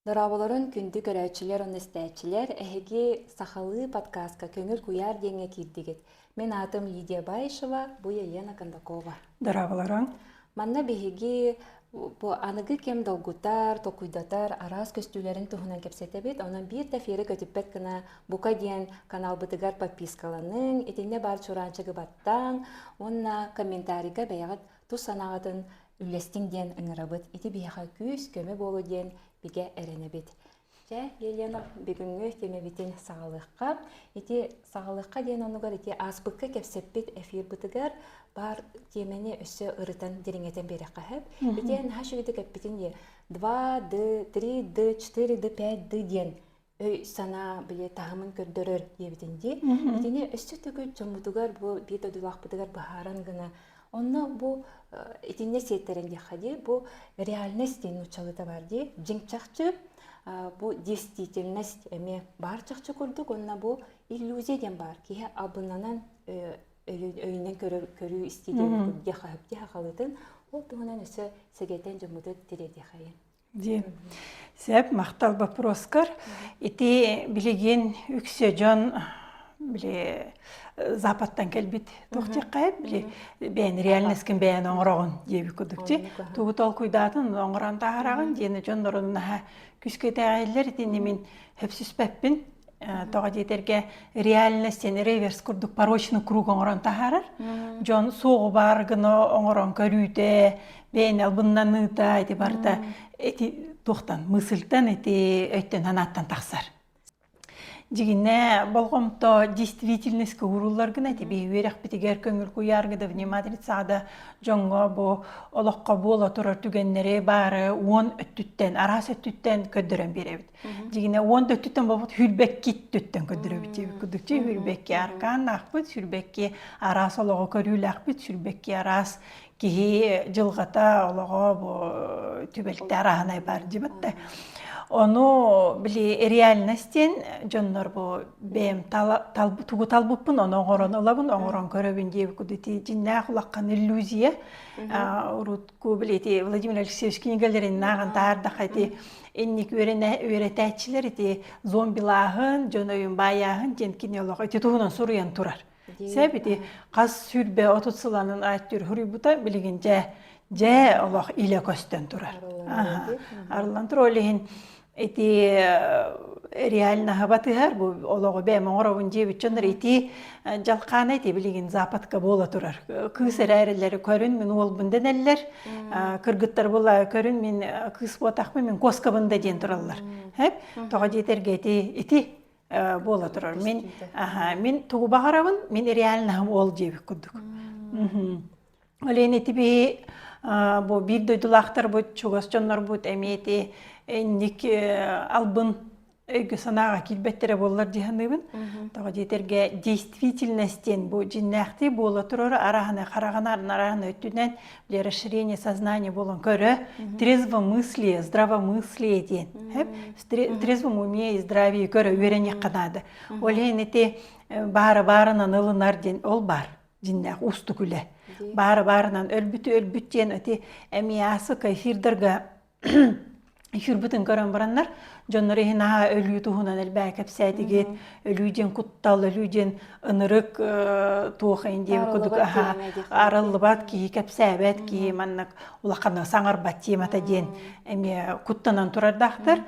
Дораболарын күнді көрәчілер, оны істәчілер, әхеге сақалы подкастка көңіл куяр денге кирдігет. Мен атым Лидия Байшева, бұл Елена Кондакова. Дораболарын. Манна бігеге анығы кем долгутар, токуйдатар, арас көстүлерін тұхынан кепсетебет, онан бір тәфері көтіппет кіна бұқа ден канал бұтығар подпискаланың, етіне бар чуранчығы баттан, онна комментарийға бәяғат тұс санағатын үлестің ден ұңырабыт, еті бияға күз көмі болу ден биге әренебет. Елена бүгінгі темебетін сағалыққа, еті сағалыққа ден онығар еті аспыққа кепсеппет әфир бұтығар бар темені өсі ұрытан дереңетен бері қағып. Етен хашы өті кәппетін де 2D, 3D, 4D, 5D ден өй сана біле тағымын көрдірір ебетінде. Етіне өсі түгіл жамутығар бұл бет өділақ бұтығар бұхаран ғына. Онна бұл етіне сеттерінде қади, бұл реальность ден ұчалыда бар де, жіңчақчы, бұл действительность әме бар чақчы көрдік, онна бұл иллюзия бар. Кейі абынанан өйінен көру істейден де қағыпте қағалытын, ол тұғынан өсі сәгетен жымыды тереде қайын. Ден. Сәп, мақтал бапроскар. Еті білеген үксе жон біле запаттан кәлбет тоқтек қайып, бәйін реальнескен бәйін оңырағын дебі күдікте. Туғыт ол күйдатын оңыран тағарағын, дені жон орынна күске тәғайлер, дені мен хөпсіз бәппін, тоға дейтерге реальнестен реверс күрдік порочный круг оңыран тағарыр. Жон соғы барғыны оңыран көрүйді, бәйін албыннан ұйта, әді барда, әті тоқтан, мысылтан, әті өйттен анаттан тақсар. Дегенне болғымто действительностьқа урулларгын әті бейверек бітігер көңіл куяргыды внимательт сағда жоңға бұл олыққа бола тұрар түгеннері бары 10 өттіттен, арас өттіттен көддірен беребіт. Дегенне 10 өттіттен болбыт хүлбек кит төттен көддіребіт. Күдікче хүлбекке арқан ақпыт, хүлбекке арас олығы көрүл ақпыт, хүлбекке арас кейі жылғата олығы түбелті арағынай бар дебітті. Onu bile realnesten jonlar bu bem tugu talbupun onu oran olabın oran köröbün diye kudeti cinna kulakkan illüziya urutku bileti Vladimir Alexeyevich knigaların nağın tarda hadi ennik öğreticiler eti zombilahın jonayın bayahın cenkiniolog eti tuğunan soruyan turar. Sebeti qaz sürbe otutsulanın aytır huributa biligince Allah ile kösten turar. Arlandır olehin eti реально хабатыгар бу олого бем оңоробун жебит жондар эти жалкан эти билигин западка бола турар. Кысыр әрелери көрүн мен олбун денеллер. Кыргыттар була көрүн мен кыс ботакмын мен коскабында ден тураллар. Хеп тога жетерге эти бола турар. Мен тугу багарабын, мен реально ол жебит кудук. Олен эти би бу бир дойдулактар бу чугас жоннор бу эмети ник албын өйгі санаға келбеттері болылар дегеннебін. Тоға жетерге действительностен бұл жиннақты болы тұрыры арағына қарағанарын арағына өттінен біле расширение сознания болын көрі трезвомыслие, здравомыслие ден. Трезвом уме и здравие көрі өрене қанады. Олен ете бары-барынан ылынар ден ол бар жиннақ ұсты күлі. Бары-барынан өлбіті ден өте әмиясы кайфирдарға Эфир бүтін көрін бұранлар, жонлары хинаға өлі туғынан әлбәй кәпсәдігет, өліден құттал, өліден ынырық туғын дейбі күдік арылы бат кейі кәпсәбәт кейі маннық ұлаққаны саңар бат темата ден құттанан тұрардақтыр.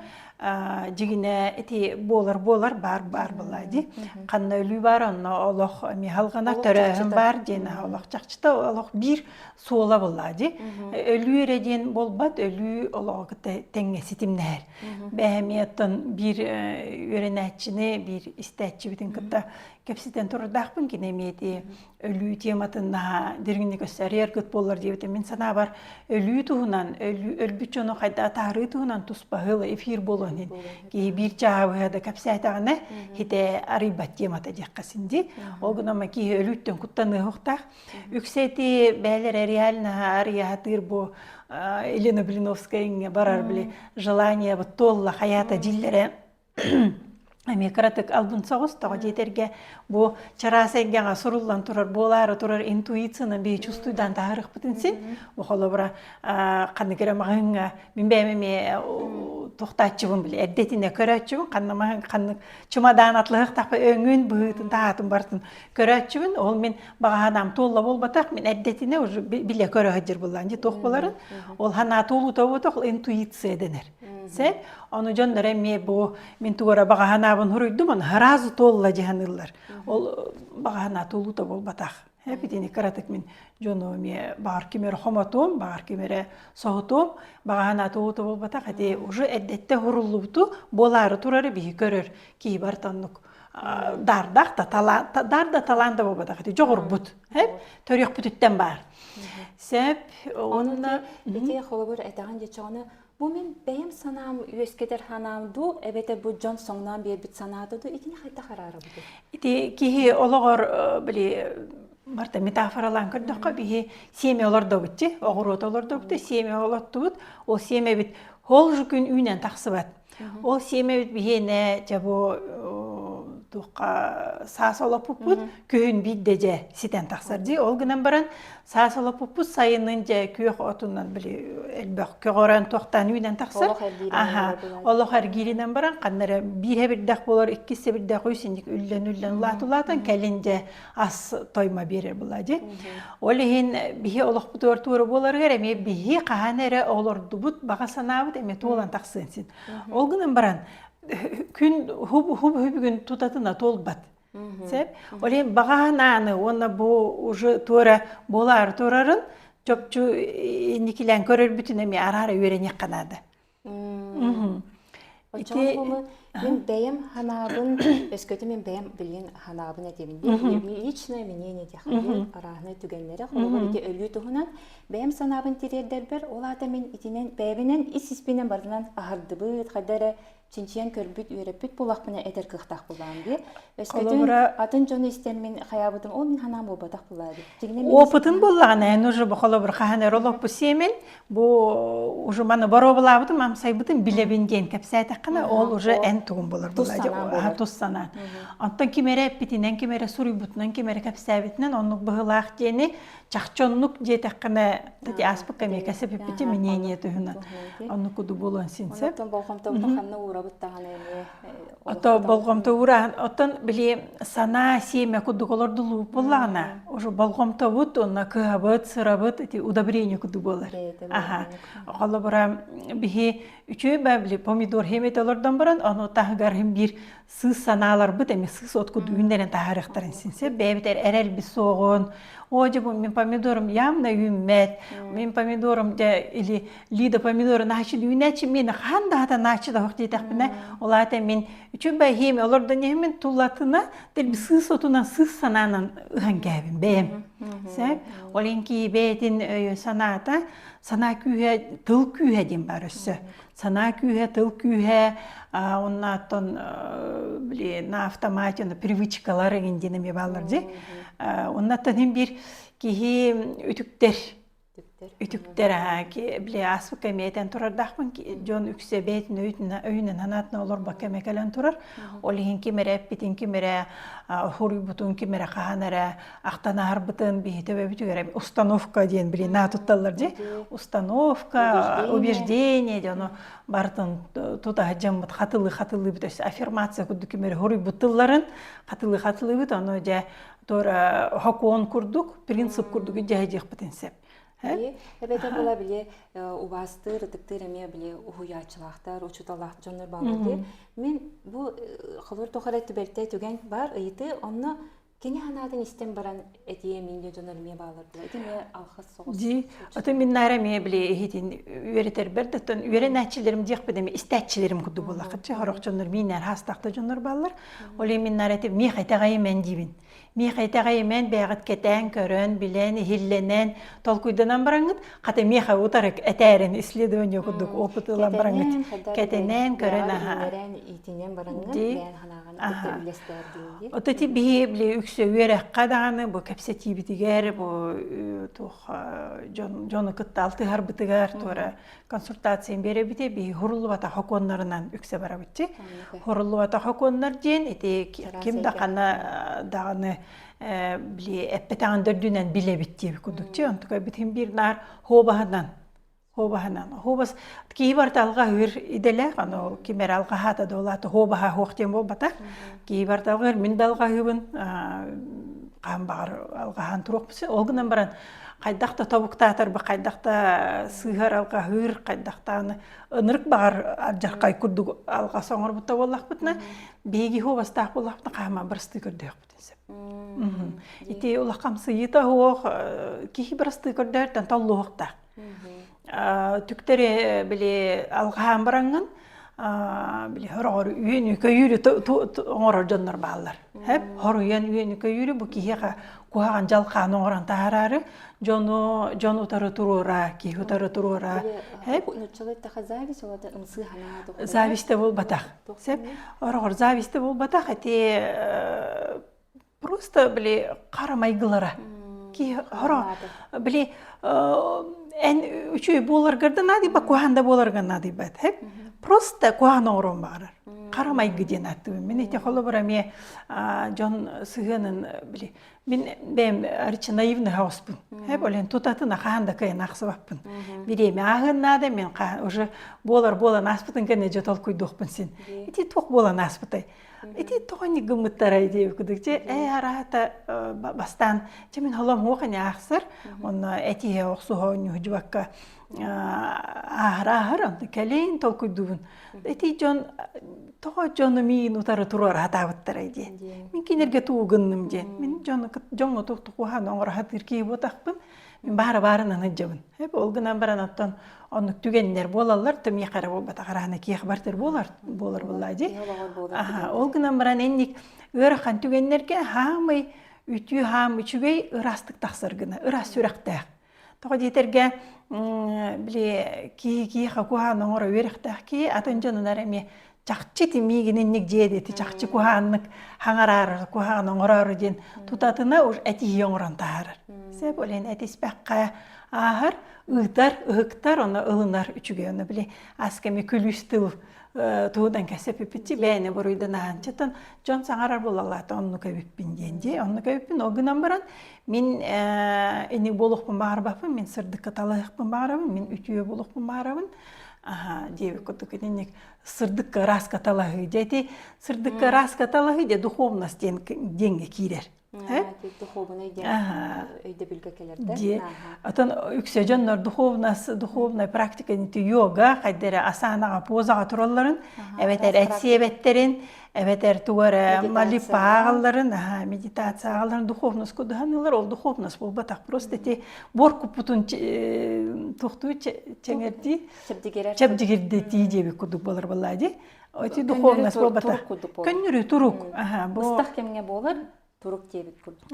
Жігіне әте болар бар бұлады. Қанна өлі бар, онна олық халғана түрәғын бар ден, олық жақшыта олық бір сола бұлады. Өлі ереден болбад, өлі олығы тәңе сетімнәр. Бәхеметтің бір өренәтшіні, бір істәтші бітін күтті кәпсетен тұрдақпын кенемеді өлі тематына дергінді көстәрер күт болар дейбіті. Мен сана бар өлі туғынан, өлбіт жоны қайда тары туғынан тұспағылы эфир болуын. Кейі бір жағауғады кәпсәтіғаны хеті арибат темата деққасынды. Олғынама кейі өліттен құттаны ұқтақ. Үксеті бәлері реально арияғатыр бұл Елена Блиновская барар біле желание толла хаята диллері Америкаратык албын соғыз, тоға жетерге бұл чарасайынға сұрылдан тұрар, болары тұрар интуицияны бей чувствуйдан тағырық бұтынсын. Бұл қолы бұра қаны кере мағынға мен бәймеме тоқтатчыбын біле, әрдетіне көрәтчібін, қанны чымадан атлығық тақпы өңін, бұғытын, тағатын бартын көрәтчібін, ол мен бағанам толла болбатақ, мен әрдетіне уже біле көрі ғыджыр болан, же тоқ боларын, ол хана толу табытық, ол интуиция денер. Сәп, оны жондар әме бұл, мен туғара бағанабын хұрыйдым, оны харазы толла жиғанылар, ол бағана толу табы болбатақ. Битини каратык мен жону ме бар кемер хоматом, бар кемере соғытом, бағана тоғыты болбата, қате уже әдетте хұрылуыту болары турары бейі көрір кей бар таннық дарда таланда болбата, қате жоғыр бұд, төрек бүтіттен бар. Сәп, онына... Бете қолыбыр әтіған жетшағыны, бұл мен бәйім санам өскедер ханамду, әбеті бұл жон соңнан бер біт санадыды, етіне қайта қарары бұды? Ити кейі олығыр біле Марта метафоралан көрдіққа бейі семе оларды бұтты, оғырот оларды бұтты, семе оларды бұт, ол семе біт ол жүкін үйнен тақсы бәт. Ол семе біт бейі нә жабу туққа саас олап бұт, күйін бейді жа сетен тақсар дей. Ол күнен баран саас олап бұт, сайының жа күйіқ отынан білі әлбәқ күйіғоран тоқтан үйнен тақсар. Олық әргейрінен баран қаннары бірі бірдәқ болар, ikisi бірдәқ үйсіндік үллен ұлатылатын кәлін жа ас тойма берер болады. Ол ең бейі олық бұт ортуыры болар ғар, әме бейі қаған әрі оларды бұт баға санабыт, әме тоғылан тақсынсын. Ол күнен баран күн хүбігін тұтатына толбат. Олен бағананы, оны бұл уже тура болар турарын, жопчу никілен көрір бүтін әме арары өренек қанады. Мен бәйім ханабын, өскөті мен бәйім білген ханабын әтемінде, личное мнение дехайын арағыны түгенлері, қолығы өте өлі тұғынан бәйім санабын терердер бір, ол ата мен итінен бәйбінен ис-іспенен бардынан ағырды бұд, қадары Чинчиян көрбіт, өрепіт болақпына әдір қықтақ болған бе. Өскөтін атын жоны істермен қаябыдым, ол мен ханам болбатақ болады. Опытын болған, ән ұжы бұқылы бір қағанер олық бұл семен, бұл ұжы маны бару болабыдым, амсайбыдым білебінген кәпсәті қына, ол ұжы ән тұғын болыр болады. Тұссанан. Антон кемері әппетінен, кемері сұрый бұтынан, кемері кәпсәбетінен, онық бұғылақ дені, чақчонлук жетек қана тәте аспық кәме кәсіп өппеті менене түхіна. Оны күді болуын сенсі. Онықтан болғамта ұтақанны ұра бұттағаны әме? Ото болғамта ұра. Отын біле сана семя күді қолырды луып болағына. Уже болғамта бұт, оны кығабыт, сырабыт, удобрение күді болыр. Қолы бұра біге үчі бәбілі помидор хемет олардан баран, оны тағығарым бір сыз саналар бұд, әме сыз от күді үйіндерін тағарықтарын сенсі. Бәбітер әрәл бір соғын. Оже мен помидорым явно юмет, мен помидорым или лида помидоры начали юнечи, мен ханда ата начали вахти тахпина, олата мен üçün бай хеми оларда не мен тулатына, дел сыз отuna сыз сананан гангабин бем. Сәп, оленки бетин саната, сана күйе, тыл күйе дем бар өссі. Сана күйе, тыл күйе, оннаттан на автомате, привычкалары генденеме балар де. Оннаттан hem bir кихи ütüktер біле аспық кәмейтен тұрардақпын, жон үксе бәйтін өйінен анатына олар бақ кәмекелен тұрар. Олығын кемері әппетін кемері хұрый бұтын кемері қағанары ақтана арбытын бейті бәбітігер. Установка дейін біле натытталар де. Установка, убеждение де, бартын тұта жамбыт қатылы бұт, аффирмация күдді кемері хұрый бұтыларын қатылы бұт, оны де хокуон күрдік, принцип күрдігі жәйдек бұтын сәп. Әбәті бола біле ұбастыр, ұтықтыр әме біле ұхуячылақтар, ұчуталақ жоныр балырды. Мен бұл қылыр тоқар әтті бәртті түген бар, ұйты, оны кені ханадың істен баран әтие менде жоныр ме балырды. Әті ме алқыз соғыз? Ди, ұты мен нәрі ме біле әйтін үйретер берді, үйрен әтчілерім дейік бәдеме, істәтчілерім күді болақытшы, хорық жоныр менер хастақты жоныр балыр. Олай мен нәрі әті ме қайтағайы мән дейбін. Ми қайтағай мен бәғіт кетен, көрін, білен, хилленен, толкуйданан бараңыд, қаты меха ұтарық әтәрін исследование күдік опытылан бараңыд. Кетенен, көрін, Отати бие біле үксі өрек қадағаны, бұл кәпсеті бітігер, бұл жоны күтті алты ғарбытығар, туара консультациян бере біте, бие хұрылы бата хоконларынан үксе бара бітті. Хұрылы бата хоконлар ден, кем дағаны біле әппетағын дөрдінен біле бітті күдікте. Онтыға бітін бір нар хобағынан хобаханан. Хобас кийбар талга хыр иделе, аны кимер алга хата долаты хобаха хоктен болбата. Кийбар талга мин далга хыбын кам бар алга хан турукпсы. Олгунан баран кайдакта табуктатар ба кайдакта сыгар алга хыр кайдакта ынырык бар аржакай курду алга соңор бутта боллакпытна. Беги хобас так боллакпытна кама бирсти көрдөк бүтүнсеп. Ити улакам сыйыта хох кийбирсти көрдөртөн таллуукта. Түктері біле алғаан бараңын, біле хорор үйен көйірі оңырар жонлар бағалар. Хор үйен көйірі бұл кейеға куаған жалқаан оңыран тағарары, жон ұтары тұруыра, кей ұтары тұруыра. Зависті бол батақ. Орғыр зависті бол батақ, әте просто біле қарамайғылара. Кей хорор біле en üçü bolargarda nadiba kuhanda bolargan nadibat hep prosta kuhana oron bağır. Karamay gidin attı. Men ete holobra me John Sıganın bile. Ben arıçı naivni hauspun. Hep olen tutatına kahanda kayın aksıvapın. Bire me ahın nada men уже bolar naspıtın kene jotol kuydukpun sen. Ete tok bola naspıtay. Eti toğani gımıttaray deyip kudukça, arahata bastan, çemin halam hoğani aksır, onu etiye oqsu hoğani hücvakka ahır, onu kaleyin tol kuydubun. Eti toğa jonu miyin utarı turar hatavıttaray deyip. Min kinerge tuğu gınным deyip. Min jonu tuğtuğu hana oğra hatır keyip otaqpın, min barı-barınan hıcabın. Hep olgınan baran attan onu tügenler bolallar, tüm yakara bolbata qarana kiyaq bartır bolar bolladı. Olgınan baran ennik ırakan tügenlerge hamay ütü hamay çübey ırastık taqsırgına, ıras süraqtaq. Toğa deterge bile kiyaqa kuhana oğra veraqtaq ki atan jonunlar eme Çakçı timigin ennik jedeti, çakçı kuhanlık hangarar, kuhanın orar den tutatına uç eti yoğuran taharar. Sebep olen eti spekka ahır, ıhtar, ona ılınar üçüge, onu bile askemi külüstül tuğdan kesep öpütçi, beyni buruydan ağançıtan, John sangarar bulalata onu köpüppin dendi, onu köpüppin o günden baran, min ennik boluqpun bağırbapın, min sırdıkka talayıqpın bağırabın, min ütüye boluqpun bağırabın, девик кутук энник сырдыкка раска талахы дети сырдыкка раска талахы де духовность денге кирер. Духовный ден өйдө билгекелерде. Атан үксөжөннөр духовная практика нити йога, кайдера асанага позага туралларын, эбетер этсиебеттерин, эбетер тугара малипа агалларын, медитация агалларын духовность кудуханылар, ол духовность болбатак просто те борку путун тухту чеңерди, чепдигерди тиджеби кудук болар баллади. Эти духовность болбатак. Көннүрү турук. Быстак кемге болар? Турук дебит курдук.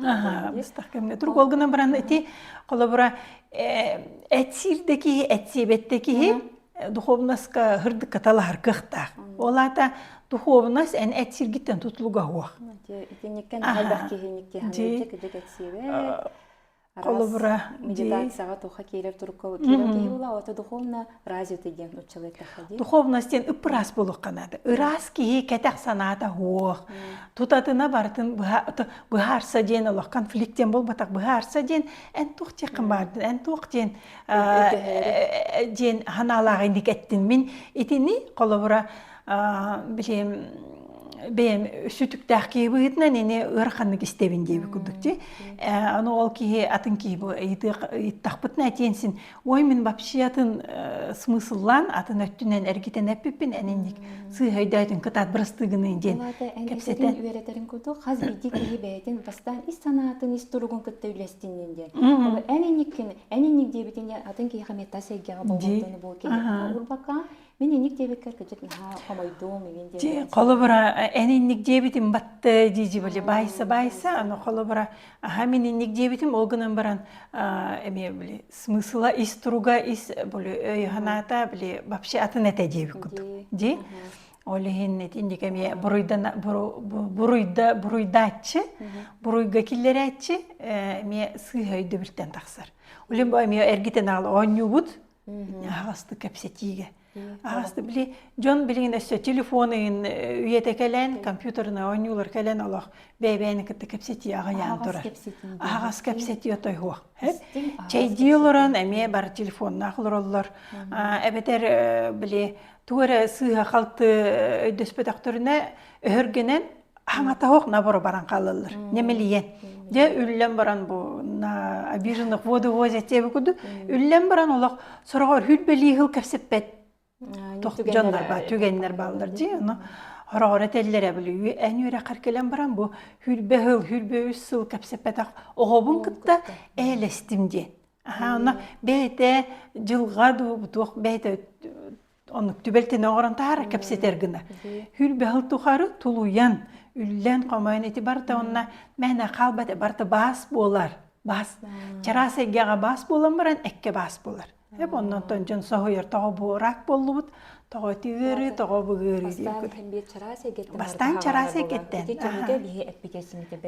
Быстак кемге турук олгунан баран эти колобура этсирдеки, этсиебеттеки духовностька хырдыкка талахар кыхтак. Олата духовность эн этсиргиттен тутулуга хуак. Итенникен халбах кехенникте ханжек этсиебет. Колобура медитацияга тоха келер турукка келер була, ото духовно развитый ден училет таходи. Духовностен ыпырас болук канады. Ырас ки кетак саната хуак. Тутатына бартын быхарса ден олох конфликттен болбатак быхарса ден эн тук чекин бардын, эн тук ден ханалагы индикеттин мен итини колобура билем бем сүтүктәк кийбитнә нене ырханны кистебин дип күдүкче. Аны ол ки атын ки бу иттахпытна тенсин. Ой мен вообще атын смысллан атын өттүнен эргитен эппин энник сыйдайтын кытат бырстыгыны ден. Кепсетен үеретерин күдү хаз иди ки бетин бастан ис санатын ис тургун кытта үлестинен ден. Энник дебитин атын ки медитацияга болгондуну бул ки урбака мен энник дебекер кечет хамайдуу меген ден. Колобура энник дебитим батты дижи боле байса аны колобура мен энник дебитим олгунан баран эме биле смысла ис туруга ис боле өй ханата биле вообще атын эте дебик кут. Ди олехин энник эме буруйдачы буруйга киллеретчи эме сыйхойду биртен таксар. Улем бо эме эргитен ал онюбут хасты кепсетиге. Ағасты біле, жон білген өсі телефонын үйеті кәлән, компьютерына ойнулар кәлән олақ бәйбәйіні кітті кәпсеті ағаян тұрар. Ағас кәпсеті өтой хуақ. Чай дейолырын, әме бар телефонын ақылыр олар. Әбетер біле, туғыры сыға қалты өйдөспет ақтырына өгіргенен аңата хоқ наборы баран қалылыр. Немелиен. Де үллен баран бұл обиженных воды возят тебе күді. Үллен баран олақ сұрағар хүлбелі ғыл кәпсеппет. Жонлар ба, түгенлер балдар дей, оны хорағыр әтеллер әбілі. Ән өрі қаркелен баран бұл хүлбе ғыл, хүлбе үс сыл кәпсеппет ақ оғабын күтті әлестімде. Оны бәйті жылға дуғ, бәйті оны түбелтен оғырын тағары кәпсетергіні. Хүлбе ғыл тұқары тұлуян, үллен қомайын еті барда онына мәні қалбады барда бас болар. Бас. Чарасайгеға бас болан баран әкке бас болар. Hep ondan toncan soğuyar, tağı bu rak bollu bud, tağı tigiri, tağı bu giri. Bastan çarası getten.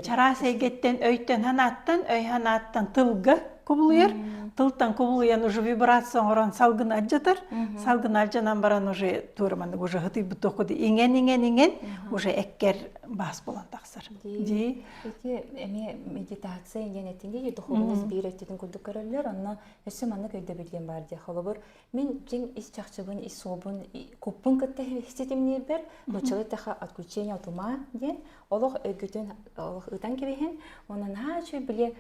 Çarası getten, öytten hanattan tılgı kubuluyar. Тылтан кубулуян уже вибрация оран салгын аджатар. Салгын аджанан баран уже турманды уже хыты бутокуды инген уже эккер бас болан тақсыр. Ди. Эми медитация инген духовность биреттин курдук көрөлөр, анна эсем аны көйдө билген бар ди. Холобур мен жин ис чакчыбын, ис собун, куппун кытта хистетимни бер, бучалы таха отключение automa ден, олог өгөтөн, олог ытан кебехен, онан хачы биле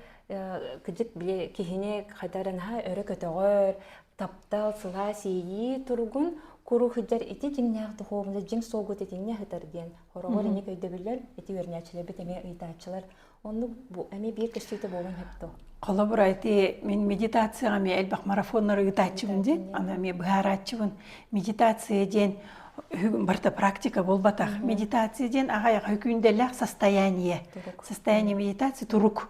кыжык биле кихине кайдарын өрө көтөгөр, таптал сыла сейи тургун куру хыджар ити жиңнях духовында жиң согут этиңне хытар ден. Хорогор эне көйдө билер, эти өрнячылар бит эме ыйтачылар. Онну бу эме бир кештейте болгон хепто. Колобур айти мен медитацияга ме элбак марафоннор ыйтачыбын де, ана ме быхаратчыбын. Медитация ден барта практика болбатах. Медитация ден агаяк хүкүнделек состояние. Состояние медитации турук.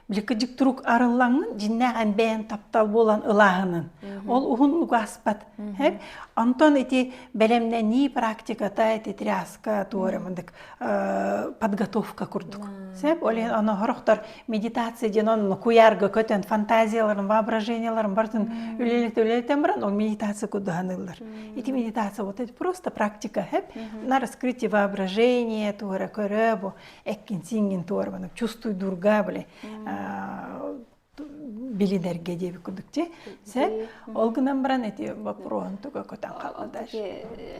Бликыжык турук арыллаңын жиннаган бәйін таптал болан ылағынын. Ол ухунлук аспат. Антон эти бәлемне ни практиката эти тряска туоремындык подготовка курдук. Олен аны хорохтар медитация ден onun куярга көтен фантазияларын, воображенияларын бартын үлелектен баран ол медитация кудуганылар. Эти медитация вот это просто практика на раскрытие воображения туора көрөбу эккин сингин туоремындык чувствуй дурга биле билинерге деп күдікте. Сәп, олғынан баран әте бапырон тұға көтен қалыдар.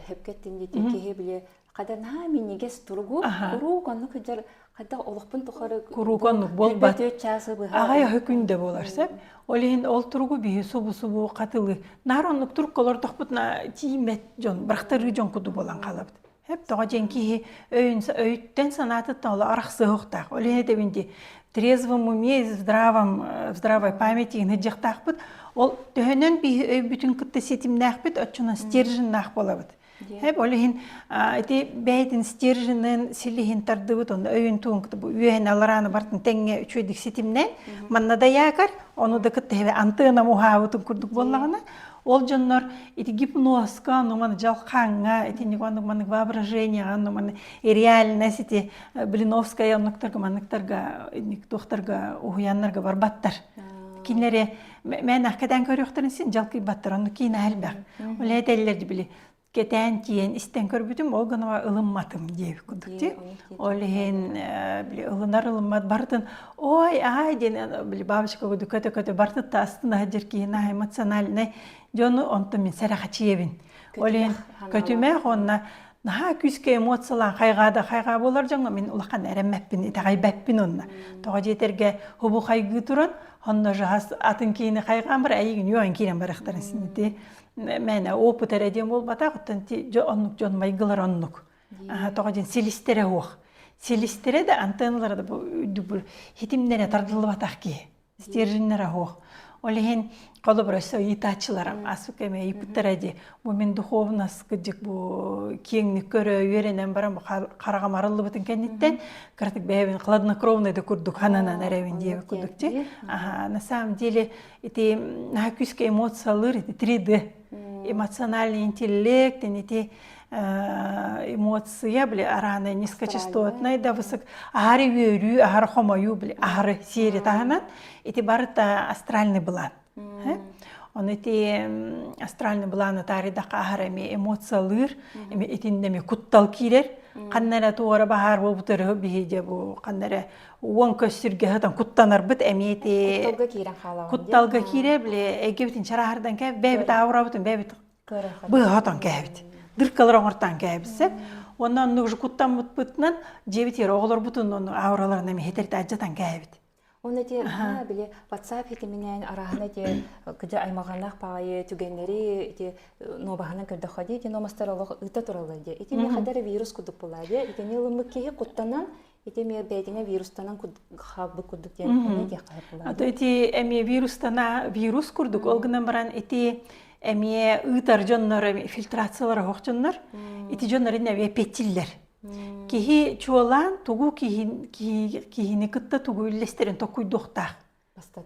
Хепкеттен дете кеге біле қадарна менегес тұргу, құру қанны күдер қада олықпын тұқары құру қанны болбат. Ағай хүкінде болар сәп. Олейін ол тұргу бейі сұбы қатылы. Наронлық тұрқ қолар тұқпытына тиімет жон, бірақтары жон күді болан қалабды. Hep daha cenki öğütten sanatı oldu araqsı hoqtaq. Olene de bindi трезвом уме, здравой памяти ныжықтақ бұд. Ол төхінен bütün күтті сетімнақ бұд, отчынан стержіннақ бола бұд. Hep olehen бәйдің стержінін силихин тарды бұд, оны өйін туын күтті бұд. Үйен алараны бартын тәңе үчөйдік сетімнен, маннада яғар, оны да күтті антына мұға бұтын күрдік болағына. Ол жоннор эти гипнозка, маны жалқаңа, эти маны воображение, маны реальность, эти Блиновская манныктарга, доктарга, уяннарга барбаттар. Кинлере мен акадан көрөктөрүн сен жалкый баттар, аны кийин албак. Ол этелерди биле. Кетен тиен истен көрбүтүм, ол гана ылымматым деп күдүкте. Ол ен биле ылынар бартын. Ой, ай ден биле бабушка көтө бартыт та астына жерки на эмоциональный жону онто мен сараха чиебин. Ол ен көтүмө онна наха күскө эмоциялар кайга болар жаңа мен улакан эреммеппин, тагайбеппин онна. Тога жетерге хубу кайгы туран, онна жас атын кийини кайган бір айыгын юан кийин барактарын синити. Мен опыт эреден болбата, оттан оннук жон майгылар оннук. Тога жен селистере оқ. Селистере де антенналары да хитимнере тардылы батақ ки. Стержиннері оқ. Олеген қолы бір өсі итачыларым, асық әме ипыттар әде. Мен духовнас күдік кеңні көрі үйеренен барам қараға марылы бұтын кәнеттен, кіртік бәйбін қладнокровныйды күрдік хананан әрәуін дейі күрдікте. На самом деле, на күске эмоциялар, 3D, эмоциональный интеллект, эмоция, араны низкочастотный, да высок, ары өрі, ары хомаю, ары сері тағынан, барыта астральный была. Оны ити астральный буланы таридақ ахар эми эмоциялыр, эми этиндеми куттал кирер. Қаннара туғара бахар бұл бұтыры бейде бұл қаннара уон көстірге хатан куттанар бұт эми эти Кутталга кирен халауын. кутталга кире біле эгебитин чарахардан кәб бәбіт ауыра бұтын бәбіт бұй хатан кәбіт. Дыркалар оңыртан кәбісіп. Ондан нүгжі куттан бұт бұтынан жебітер оғылар бұтын оны аураларына ме хетерді аджатан кәбіт. Оны те біле WhatsApp хетіменен арахына те күді аймағанақ пағайы түгенлері те нобағынан кірді ходи те номастар олығы ұта тұралы де. Ете ме қадары вирус күдік болады. Ете не ұлымы кейі құттанан, ете ме бәйтіне вирустанан қабы күдік ден көне де қайып болады. Ете әме вирустана вирус күрдік. Олғынан баран ете әме ұтар жонлар, фильтрациялар хоқ жонлар. Ете жонлар әме петтиллер. Кихи чуалан тугу кихини кытта тугу үллестерин токуйдуқтақ.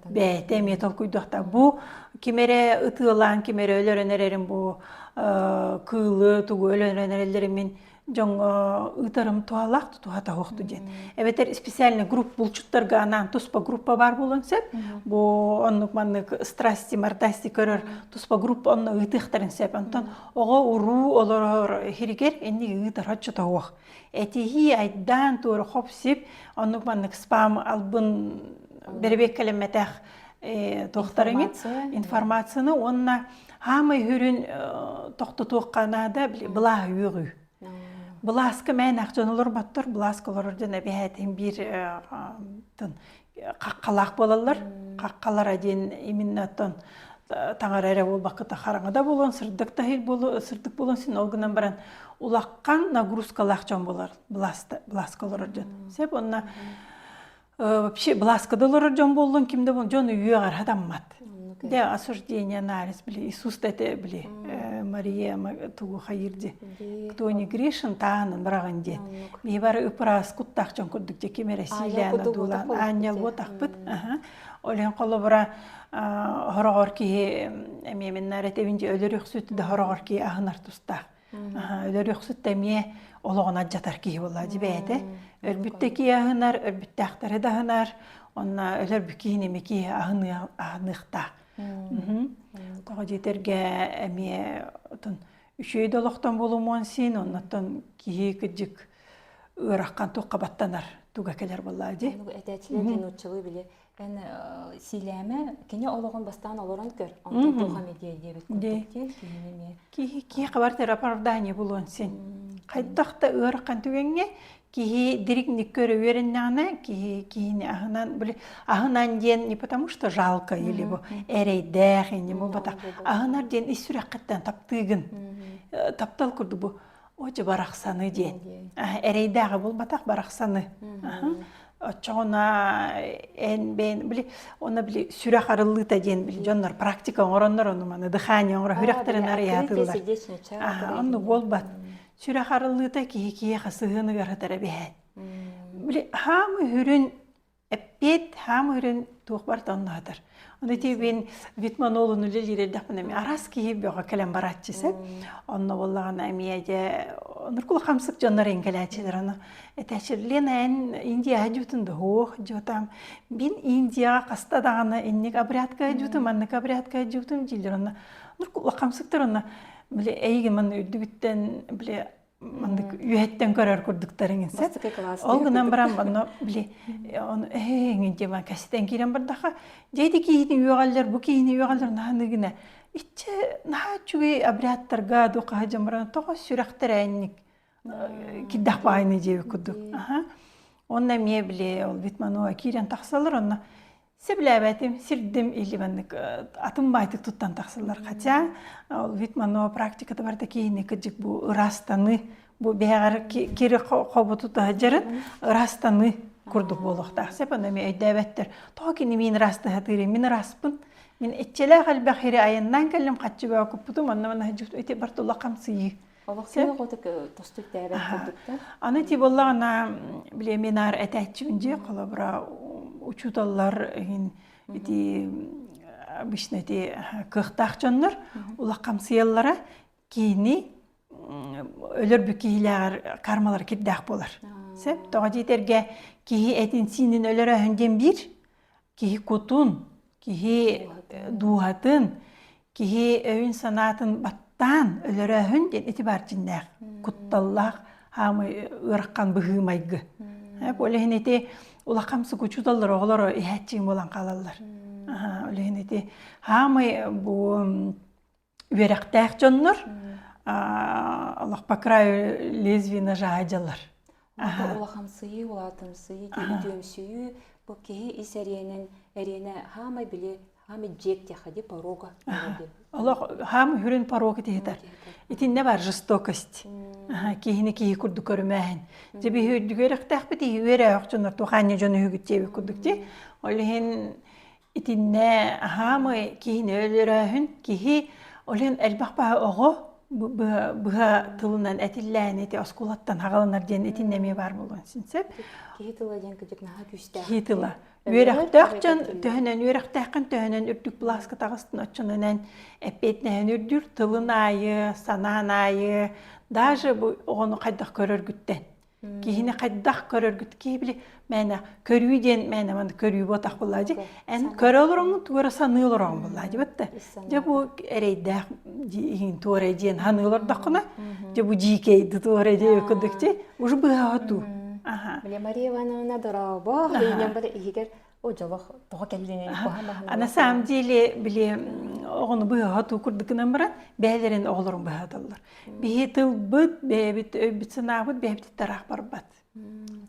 Бәйт, әме токуйдуқтақ. Бұ кемере ұтылан, кемере өлөренерерін бұ кылы тугу өлөренерелерімен жоң ұтарым туалақ тұтуғата хоқты ден. Әбетер специальный групп бұлчуттарға анан тұспа группа бар болын сәп. Бұ оннық маннық страсти, мартасти көрір тұспа группа онны ұтықтарын сәп. Антон оға ұру олар хиригер әнді ұтар хатчыта оқ. Әтихи айдан туыры қопсып, оннық маннық спам албын бербек кәлемметәқ тоқтарыңын информацияны онна хамы хүрін тоқты тоққанада бұла үйіғі. Бұласқы мән ақжанылар баттыр, бұласқылар орден әбәйтін бір қаққалақ болалар. Қаққалар әден еміннаттан таңар әрі ол бақыта қараңада болуын, сырдық болуын сен олғынан баран улаққан нагрузкалақ жан болар бұласқылар орден. Сәп онна вообще бұласқыдылар жан болуын кімді болуын жон үйе ғар адаммат. Де осуждение, анализ, Иисус дәті, Мария тугу хайырды. Кто не грешен, тағанын бірағын де. Мейбары үпірас құттақ жон күрдік де кемері Силияна дулан. Аңел бұтақ бұт. Олен қолы бұра хорағыр кейі, әмемен нәрет евінде өлір үқсүті де хорағыр кейі ағынар тұстақ. Өлір үқсүті әме олығын аджатар кейі болады бәйді. Өлбітті кейі ағынар, өлбітті ақтары да ағынар. Онна өлір бүкейін емекі ағынықтақ. Тоға жетерге әме үшөйді олықтан болуын сен, оннаттан кейі күджік ұраққан тоққа баттанар туға келер болады. Әтәтілерден ұтчылы біле. Силәмі, кене олығын бастан олырын көр. Онтан тоға медия дебет күттіктен кейінеме. Кейі қабартер оправдание болуын сен. Қайдақта ұраққан түгенге Кихи директник көрі өріннағына, кихини ағынан ден не потому что жалко, или бу әрейдәқ, не бу батақ. Ағынар ден исүрек қаттан таптығын. Таптал күрді бу, очы барақсаны ден. Әрейдәғі бұл батақ барақсаны. Очоғына ән бән, оны сүрек арылыта ден, жонлар практика оңыронлар, оны маны дыхания оңыра, хүректерін ары ятылар. Оны бол бат. Сүрек арылыта кейі қасығыны ғарытара бәйт. Хамы хүрін әппет, хамы хүрін туық бар тоннадыр. Оны тейбен Витман олын үлі жерелдіқ бұнаме арас кейі бөға кәлем баратчысы. Оны болағына әмейеде нұркул қамсық жонлар енгеләтшілер. Әтәшірлен ән Индия әжутынды хоқ жотам. Мен Индияға қастадағына әннек абриатқа әжутым, аннық абриатқа әжутым дейлер. Нұркул қамсықтыр оны. Әйге маны үлді біттен үйәттен көрер күрдіктарыңын сәп. Олғынан барам баны әңінде кәсеттен керен бардаға. Жайды кейіні үйеғалдар, бұ кейіні үйеғалдар нағынығына. Итче наға чүгей абриаттарға дұқа жамыраны тоға сүрәқтір әйінік киддақ бағайны жеуі күрдік. Онна ме біле ол Витмануға керен тақсалар, онна Себілі әбәтім, сірдім елімәнік атым байтық тұттан тақсылар. Қатя, Витманова практикаты барда кейіне күджік бұл ұрастаны, бұл бәғар кері қобы тұта жарын ұрастаны күрдік болуқтақ. Сеп, онда мен өйді әбәттір. Тоғы кені мен расты ғатыры, мен распын. Мен әтчелі қалбә қері айыннан кәлім қатшы бәу күппітім, онда мен әжіпті өте бартулла қамсыйы. Олықсыны қотық тұстық дәбәт күрдікті? Аны те болағына біле мен ар әтәтчімінде қолы бұра учуталлар обычно кықтақ жонлар, улаққам сыяллара кейіні өлір бүкейлер кармалар кепдәқ болар. Сәп, тоға жетерге кейі әтін синін өлірі өнден бір, кейі көтін, кейі дуғатын, кихи өвін санатын баттан өлөрөһүн ден итибар жиннах кутталлах хамы ыраккан быгымайгы. Олехин ити улакамсы кучудаллар оголоро ихэтчиң болан калалар. Олехин ити хамы бу үерактах жоннор Аллах по краю лезвина жаажалар. Улахамсыйы, улатымсыйы, кебитөмсүйі, бұл кеге ис әрене хамай біле, хамай жек тяхади порога. Аллах хамы хүрін порога тегетар. Итинне бар жестокость. Кихини кихи курду көрмәһин. Жеби хүрдүгөрөктах бити үерэ окчонор туханне жону хүгүттеби курдукти. Олехин итинне хамы кихини өлөрөһүн кихи олен элбахпа ого бұға тылынан әтіллән еті оскулаттан хағаланар ден етіннеме бар болуын сінсеп. Кей тыла ден күдік наға күшті. Кей тыла. Үйерақтақчан төхінен үйерақтақын төхінен үрдік бұласқы тағыстын отчынынан әппетінен үрдір тылын айы, санан айы, даже оғыны қайдақ көрір күттен. Кейіне қайдақ көрір күт. Кей білі мәні көрүйден мәні маңды көрүй ботақ болады. Ән көрі олырыңын туғыры санығылыр оғын болады. Же бұл әрейдәқ туғыры дейін ханығылырдақына. Же бұл жикейді туғыры дейін өкіндікте. Уже бұға оту. Мария Ивановна дұрау үйінен бір егер о жолық тұға кәлденен на самом деле біле оғыны бұға оту күрдікінен баран бәлерін оғылырын бұға аталылар. Бейі тыл бұд, бәйбіт өйбіт сынағыд, бәйбіт тарақ бар бат.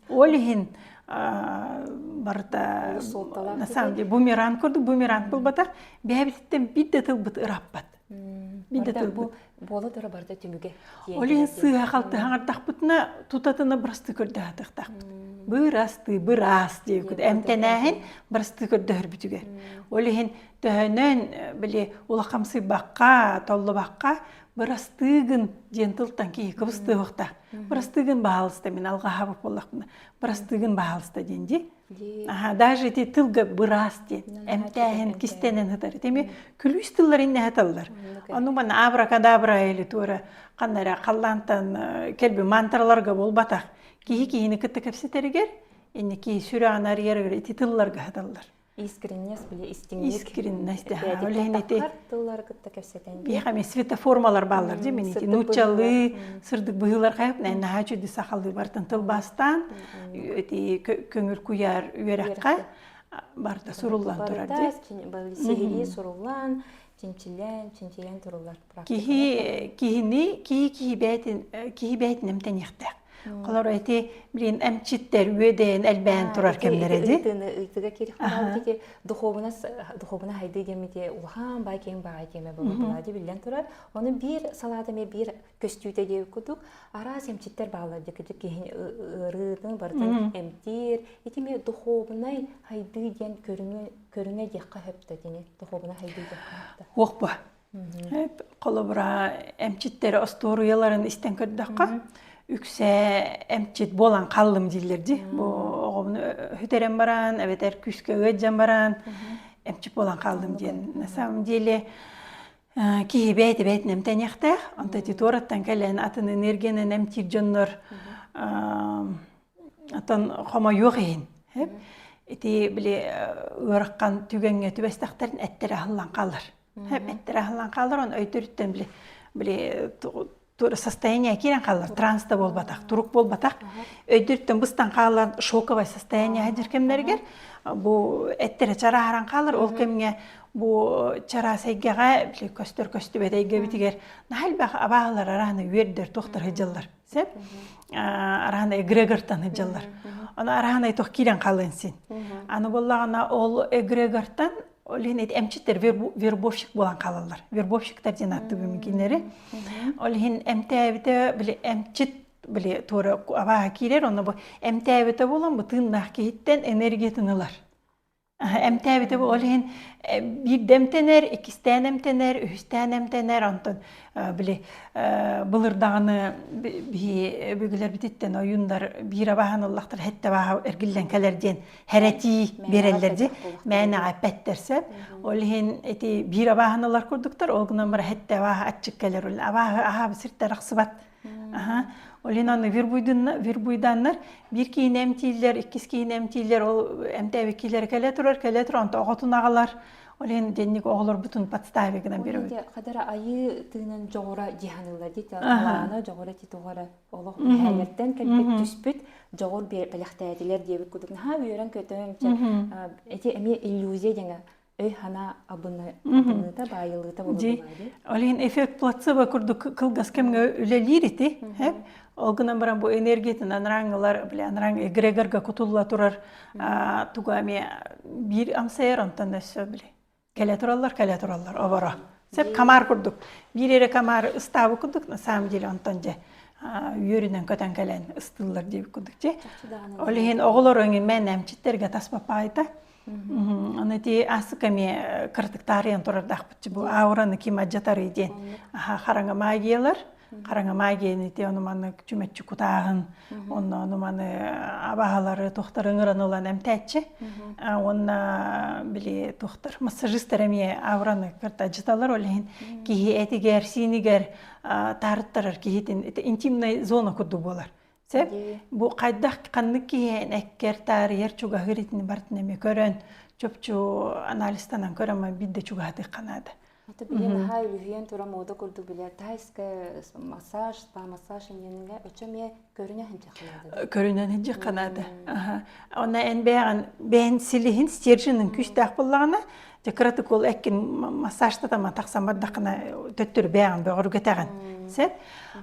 Олихин барда на самом деле бумеранг көрді, бумеранг бұл батақ, бәйбіттен бидді тыл бұд ұрап бат. Болы тұры барды түміге. Олихин сыға қалты хаңардақ бұтына тұтатына бұрасты көрді атықтақ бұд. Бұрасты, бұрас дейі көді. Әмтенәхін бұрасты көрді өрбітіге. Олихин төхінен біле улақамсы баққа, толы баққа бұрастығын жентылттан кейі кыбысты ұқта. Бұрастығын бағалысты, мен алға хабып болақпына. Бұрастығын бағалысты денде. Даже эти тылга бұрасты, әмтәхін кистенен хытары. Теме күліс тыллар инне хыталдар. Оны бана абракадабра елі туыры қандара қаллантан келбі мантарларға бол батақ. Кейі-кейіні күтті көпсетерігер, әне кейі сүрі анар ерігер эти тылларға хыталдар. Искреннес біле истинник. Искреннес. Тақтар тыллар күтті көпсетен. Бейхаме светоформалар балар, мен нучалы, сырдық бұғылар қайып, әне хачуды сақалды бартын тыл бастан, көңір күйар үйераққа барда сұрулан тұрар. Сегели сұрулан, чинчилен тұрулар. Кейі бәйтін әмтен ектәк. Қолар әйті білін әмчиттер өйден әлбән тұрар кәмдер әді? Үйтігі керек қылады. Дұхобына хайды демеде ұлған бай кен бағай деме болады білден тұрар. Оны бір саладыме бір көстүйті деп күдік. Арас әмчиттер бағалады кедік кейін ұрыдың бардың әмтер. Етеме дұхобына хайды ден көріне деққа хөпті дене. Дұхобына хайды деққа хөпті. Оқпа. Қолы бұра әмчиттері осторыяларын істен көрдіққа. Үксе әмчет болан қалым дейлерді. Оғымны хүтерен баран, әветер күске өджен баран, әмчет болан қалым дейін. На самом деле, кейі бәйті-бәйтін әмтен яқты, антати тораттан кәлін атын энергияның әмтер жоннор атын қома yok ең. Эти біле ұраққан түгенге түбәстақтарын әттері ақылан қалыр. Әттері ақылан қалыр, оны өйтіріттен біле состояние кирен қалар, транста бол батақ, тұруқ бол батақ. Өйдірттен бұстан қалар шоковай состояние әдір кемдергер. Бұл әттері чара харан қалар, ол кемге бұл чара сәйгеға көстір-көсті бәдәйге бітігер. Нахал бақ абағылар арағына өрдер, тоқтар хыджалар. Сәп? Арағына эгрегортан хыджалар. Оны арағына тоқ кирен қалын сен. Аны болағына ол эгрегортан Олин әмчиттер вербовщик болан қалалар. Вербовщиктар ден атты бөмекенлері. Олин әмтәбіті біле әмчит біле торы абаға кейлер, оны бұл әмтәбіті болан бұл тыңнақ кейттен энергия тыңылар. Әмтәбіті бұл олин bir demtener, ikisten emtener, üstten emtener, ondan bile bılırdağını büyükler bititten oyunlar bir abahan Allah'tır hatta baha ergillen kalerden hereti berellerdi. Mene apetterse, olhin eti bir abahan Allah kurduklar, olgunan bara hatta baha açık kaler ol. Abaha aha sirtte raksıbat. Olhin onu virbuydanlar bir kiyin emtiller, ikis kiyin emtiller, ol emtevikiler kale turar, ondan oğutun ağalar. Олен денник оғылар бүтін подставигына беріп. Оледе қадара айы тыынын жоғыра жиханылар дейді. Қаланы жоғыра титуғара олық бәлерден кәлбет түспіт жоғыр бәліқтәділер дебі күдігін. Ха үйерен көтін әте әме иллюзия деңі өй хана абыныта байылыта болып болады. Олен эффект плацебо күрді кылгас кемге үлелер еті. Олгынан баран bu энергетин анраңылар, анраң эгрегорга кутулла турар тугами bir амсайыр онтан өссө біле. Келе тураллар, обара. Сеп камар курдук. Bir ере камар ыстабы курдук, на самом деле онтан же үйерінен көтен келен ыстылар дейбі курдук же. Олеген оғылар өңін мен әмчеттерге таспапа айта. Оны де асыками кыртыктарыян турардақ бұтчы. Бұл аураны кем аджатары еден. Қараңа магиялар. Қараңа магияны те оныманы күчүмәтчі кутағын, оныманы абағалары тоқтар ыңыран olan әмтәтчі. Онна біле тоқтар массажистер әме авраны кырта жыталар олейін кейі әтігер, синігер тарыттарар кейетін интимный зона күрді болар. Сәп, бұл қайдақ қанны кейін әккер тары ер чуға ғыретіні бартын әме көрін, чөпчу анализтанан көріма бидді чуға ғады қанады. Это билен хай лүхен тура мода курду биле тайска массаж, спа массаж енинге өчөме көрүнө хинче канады. Көрүнө хинче канады. Она энбеган бен силихин стержинин күчтак буллагына жакыраты кол эккин массажта да матаксан бардакына төттөр беган бөгөргөтөгөн. Сет.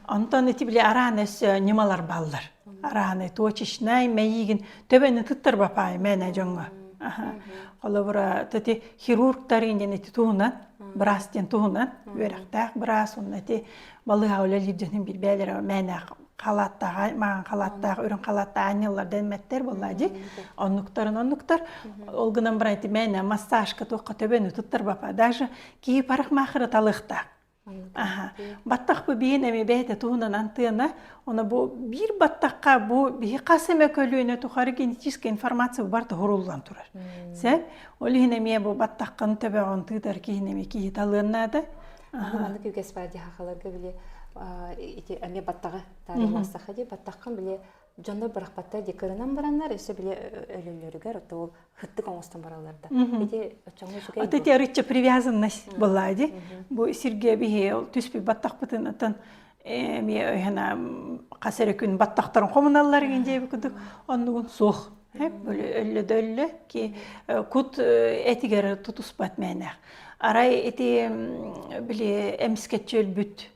Антон эти биле аранес немалар балдар. Араны точечнай мейигин төбөнү туттар бапай мене жоңго. Олабыра тати хирургтарын дене туунан брастен туунан өрөктак брас оннати балыга өлөлүдүнүн бир бәлер мене калаттага маған калаттага өрөн калатта анеллар деметтер боллади оннуктар олгунан брайти мене массажка токка төбөнү туттар бапа даже ки парахмахыр талыкта. Баттақ бұл бейін әме бәйті туғынан антыяна, оны бұл бір баттаққа бұл бейі қасыме көлуіне тұқары генетическая информация барды ғұрулан тұрар. Сәп, олығын әме бұл баттаққаны төбе оғын тұйдар кейін әме кейі талығынады. Аны көйгес бәрді хақаларға біле әме баттағы тариластақы де баттаққан біле Жонда бұрақпатта декарынан баранлар, өсі біле өлілерігер, ол хыттық оңыстан бараларда. Эти рыча привязанность была, де. Бұл Сергей бейе, түспей баттақ бұтын атын, қасыры күн баттақтарын қомыналар генде бекіндік, онығын соқ. Өлі-өлі, ки күт әтігері тұтыс бат мәнәқ. Арай әті біле әміскетчі өлбіт.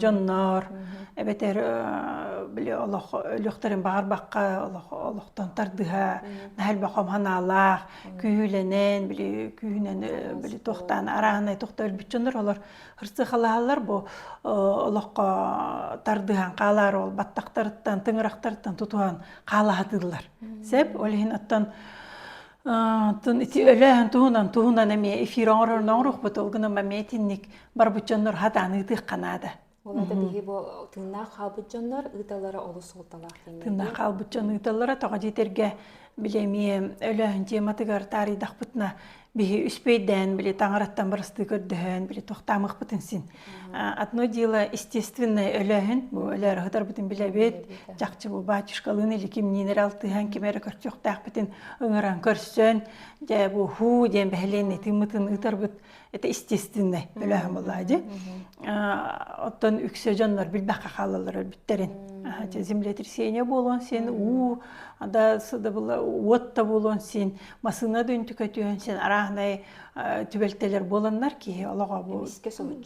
Jonlar, ebeter bile Allah ölüktörün bağır bakka Allah'tan tardıha, nahal bakam hanalar, kühülenen bile kühünen bile tohtan arağına tohta ölbüt jonlar olur. Hırsı xalalar bu Allah'a tardıhan qalar ol battaqtarıttan, tıngıraqtarıttan tutuhan qalahadılar. Sep olehin attan Tun iti ölen tuhunan emi efiran ruh butulgunu mametinnik barbutjonlar hadan ıdıq kanada. Olada bihi bu tınna qalbutjonlar ıdalara olus oltalar. Tınna qalbutjon ıdalara tağa jeterge bilemi ölen jematıgar tari daqputna bihi üspeyden bile tаңыратtan barısты gördühün bile toxtamıq butınsin. Одно дело естественное ölen bu öler hıdar butun bile bet жақчы bu батюшкалын или ким минерал тыган кемері көрчөктақ бутын ыңыран көрсön же bu hu ден бәлене тымытын ытар бут это естественное ölen болады. Оттон үксө жонлар билбаққа қалалар өлбүттерин. Землетрясение болон сен ада сыда была отта болон сен масына дөйінті көтүйен сен арағынай түбелтелер боланлар ки Аллаға бұл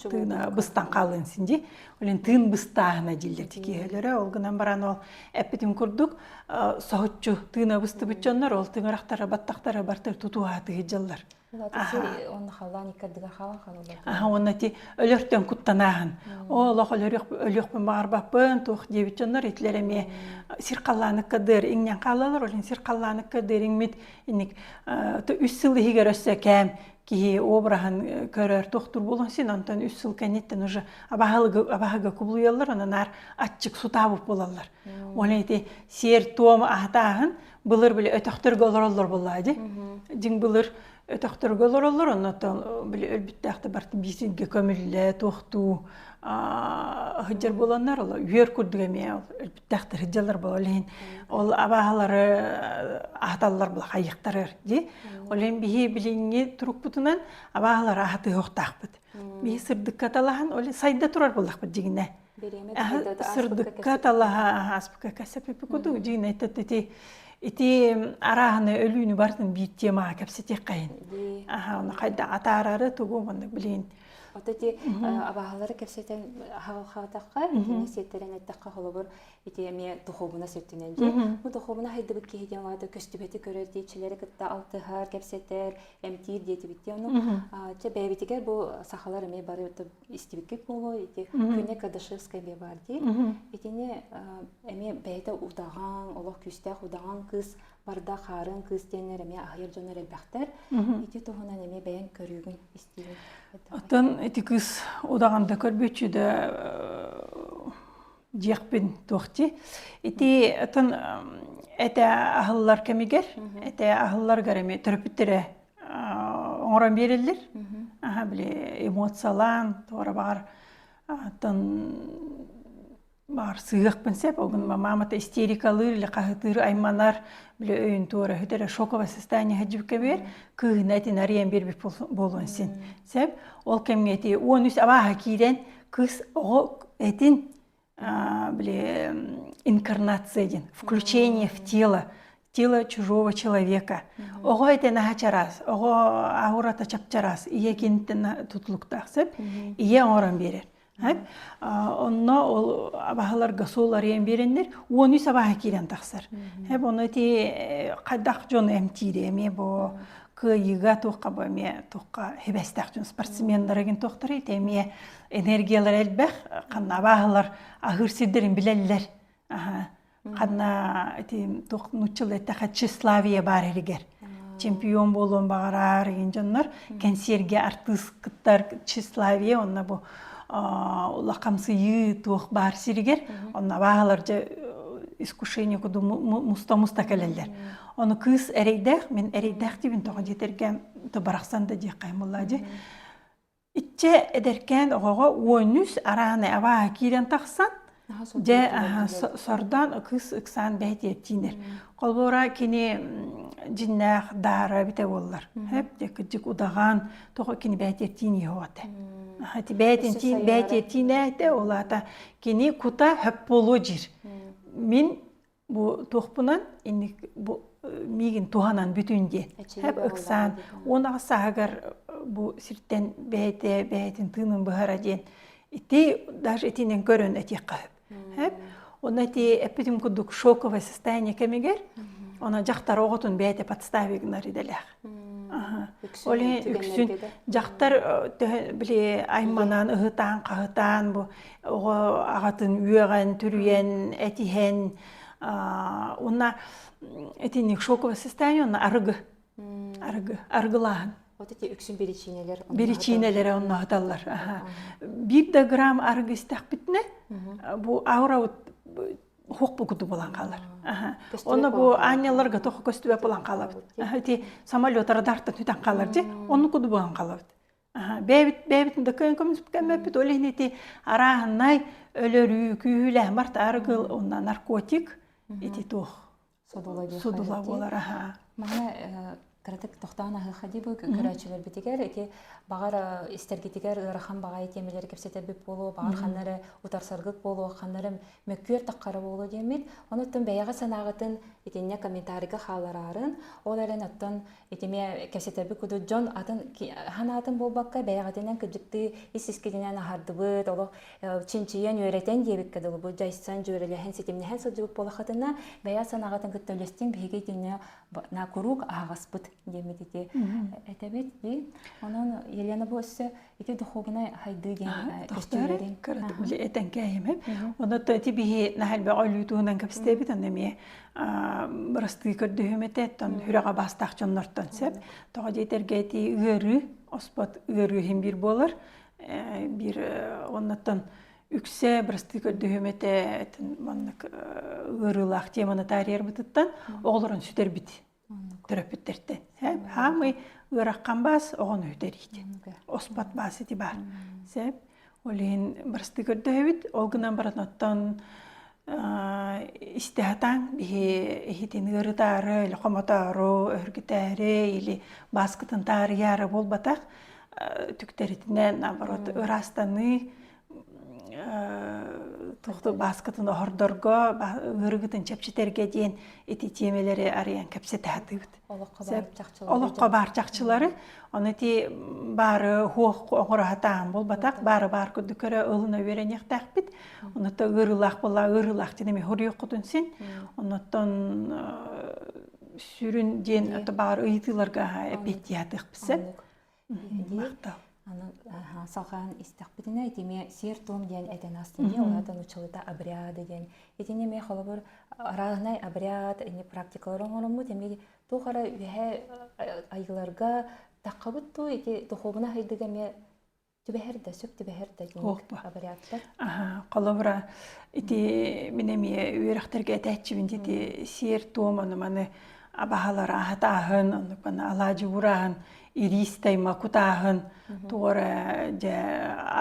тыына быстан қалын сенде. Олен тыын быстағына желдерді кейелері. Олғынан баран ол әппетім күрдік соғытчу тыына бысты бүтчонлар, ол тыңырақтары баттақтары бартыр тұтуға тығы жыллар. Оны қалан икадыға қалан қалалар. Оны те өлірттен күттанағын. Олақ өліқпен бағарбақпын, тоқ дебітчонлар етлеріме сирқалланы қадыр, еңнен қалалар, олен сирқалланы қадыр, еңмет үс сылы егер өсі кәм, ки обрахын көрөр тоқтур болон сен, онтан үс сыл кәнеттен уже абағыға күблуялар, онан ар атчық су табып болалар. Олен ете сер туамы ағытағын, бұлыр біле өтіқтір ғоларалар болады. Жың бұлыр өтіқтір ғоларалар, онан өлбітті ақты барты бесінге көмілі, тоқту, хыджар боланнар ол үйер күрдүгө ме ол элбиттактыр хыджалар бол олен ол абаалары аталлар бул хайыктар ди олен бихи билинги турукпутунан абаалар ахаты хоктакпыт бихи сырдыкка талахан ол сайда турар боллакпыт жигине сырдыкка талаха аспыка касапепи куду жигине ити араханы өлүүнү бартын бир тема кепсетек кайын оны кайда атаарары тугу мындык билин Отати абаалары кепсетен хаватакка, итини сеттерен аттакка холобур, ити ме тухобуна сеттинен же. Бу тухобуна хайдыбык кийден вады көстүбети көрөр дичилери кытта алтыхар кепсетер, эмтир дети битти ону. Че бебитигер бу сахалар эме бары истибикке боло, ити күнне Кадышевская бе бар ди. Итини эме бейте удаган, олох күстэх удаган кыз барда харын кыз денер эме ахыр жонор элбактар. Ити тухунан эме бейен көрүүгүн истибин. Атын эти кыз удаганда көрбөчү да жакпин тохти. Эти атын эте ахыллар кемигер, эте ахыллар гареме терапевттере оңран берелер. Биле эмоциялан, тора бар атын бар сыйык пенсеп, огын мамата истерикалыр или кахытыр айманар биле өйүн тора хөтөрө шоковое состояние хаджибке бер, кыгнати нариен бербек болгон сен. Сеп ол кемгети онус абаха кийден кыз о этин биле инкарнация ден, включение в тело чужого человека. Ого этен хачарас, ого аурата чапчарас, ие кенттен тутлуктак сеп, ие оран берер. Онно ол абахалар гасолар ен береннер, оны сабаха кирен тахсар. Оны ти кадак жон эмтире эме бо кыйга тоққа ба ме тоққа хебестак жон спортсмендерген тоқтары эме энергиялар элбэх, канна абахалар ахырсидерин билеллер. Канна эти тоқ нучыл эттаха тщеславие бар эригер. Чемпион болон багарар ген жоннор, кенсерге артисткыттар тщеславие онна бу лакамсыйы туох бар сиригер, онна багалар же искушение куду муста келелер. Оны кыз эрейдэх, мен эрейдэх дибин тога жетерген бараксан да же каймылла же. Итче эдеркен ого ойнус араны аба кирен таксан, же сордан кыз ыксан бәйтеттинер. Колбора кини жиннах дара бите боллар. Хеп же кыжык удаган тога кини бәйтеттини хоате. Хати бәйтеттине олата кини кута хеп болу жир. Мен бу тохпунан инник бу мигин туханан бүтүнде хеп ыксан онага сагар бу сирттен бәйтин тынын бахара ден ити даже этинен көрөн эти кап хеп онати эпидем кудук шоковое состояние кемигер она жактар оготун бәйте подставигнар иделер. Оле үксүн жактар биле айманан ыгытан кагытан бу ого агатын үйөгөн түрүен этихен онна этиник шоковое состояние онна аргылаан. Вот эти үксүн беречинелер онна аталлар. 1 грамм аргы истак битне бу аура хок букуду болан калар. Оны бу аняларга тохо көстүбө болан калабыт. Эти самолёттар дартан түтөн калар же, оны куду болан калабыт. Бэбит да көмүс кемепит оленети арахнай өлөрүү күүлө март аргыл онна наркотик эти тох содула болар. Мана Кратык тохтана хадибу карачылар битигер эти багар истергитигер ырахан багай темелер кепсете беп болу багар ханнары утарсаргык болу ханнары мөккөр таккары болу демит онуттан баяга санагытын этине комментарийга халарарын оларын оттон этиме кепсете беп куду жон атын ханатын болбакка баягатынан кыжыкты исискединен хардыбыт оло чинчиен өретен дебикке долу бу жайсан жөрелехен сетимне хен сылжыбык болахатына бая санагатын кыттөлестин биге дине на курук агаспыт демедите этебит би онон Елена боссе ити духогна хайдыген көстөлөрүн карат биле этен кайым онда тиби нахал баалутунан капстебит анеме расты көрдөмөтеттен хүрага бастакчоннортон сеп тога жетергети үрү оспот үрү хим бир болор бир оннотон үксе расты көрдөмөтеттен маннык үрүлак теманы тарьер бутуттан оглорун сүтербит терапевттерден. Хамы ыраккан бас оғын өйдерейді. Оспат басы ти бар. Сеп, Олин барысты көрдөбүт, олгунан баран оттон истихатан ихитин ырытары, или комотору, өргүтәрі, или баскытын тарыяры болбатақ, түктеритинен, наоборот, ырастаны, тухту баскытын ордорго, ыргытын чепчетерге дейін эти темелери арыян кепсетәтыбыт. Олыққа бар чақчылары, оны ти бары хуақ оңырағатағын болбатақ, бары күдікері ылына веренектәк бит, онытта ырылақ бола, ырылақ денеме хұрйық құтынсын, оныттан сүрін ден бары ыйтыларға әпеттиятық бісі. Мақтал. Салған истақпетіне етеме сер том ден әтен астынде, олардан учылыта обряды ден. Етене ме қолы бір арағынай обряд, практикалар оңырымы, темеге тоқара вәе айғыларға таққабытту, ете тұхобына хайдыға ме түбәхерді, сөп түбәхерді ден обрядтар. Қолы бұра, ете менеме үйріқтерге әтәтчібінде сер том, оны абағалар ағатағын, оны алажы бұрағын, иристай макутағын, туора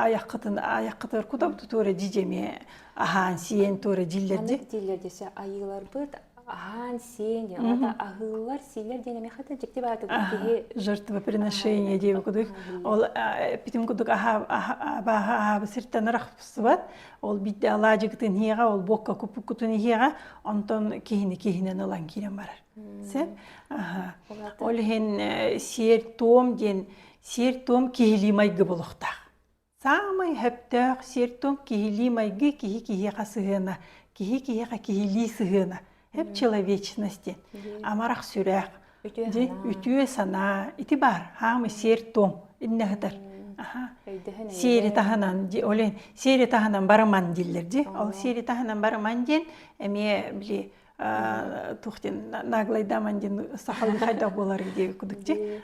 аяққытыр кутабды туора жижеме ахан сиен туора жиллерді. Аны жиллердесі айылар бұд, ахан сиен, ата ағылар сийлер денеме қаты жекте баты көптеге. Жертвоприношение дейбі күдік. Ол бітім күдік абағы сірттен рақпысы бат. Ол бітті ала жігітін хеға, ол боққа күпі күтін хеға, онтон кейінен олан кейлен барар. Сәп? Ол хен сер том кейлі майғы болуқтақ. Самай хөптөк сер том кейлі майғы кейі қасығына, кейі кейлі сығына. Hep человечности. Амарақ сүрәк. Үтüе сана. Ити бар. Хамы сер том. Инне хытыр. Сери таханан. Сери таханан бараман диллерди. Ол сери таханан бараман ден. Әме біле тухтен наглайдаман ден сақалы қайда болар деп күдікте.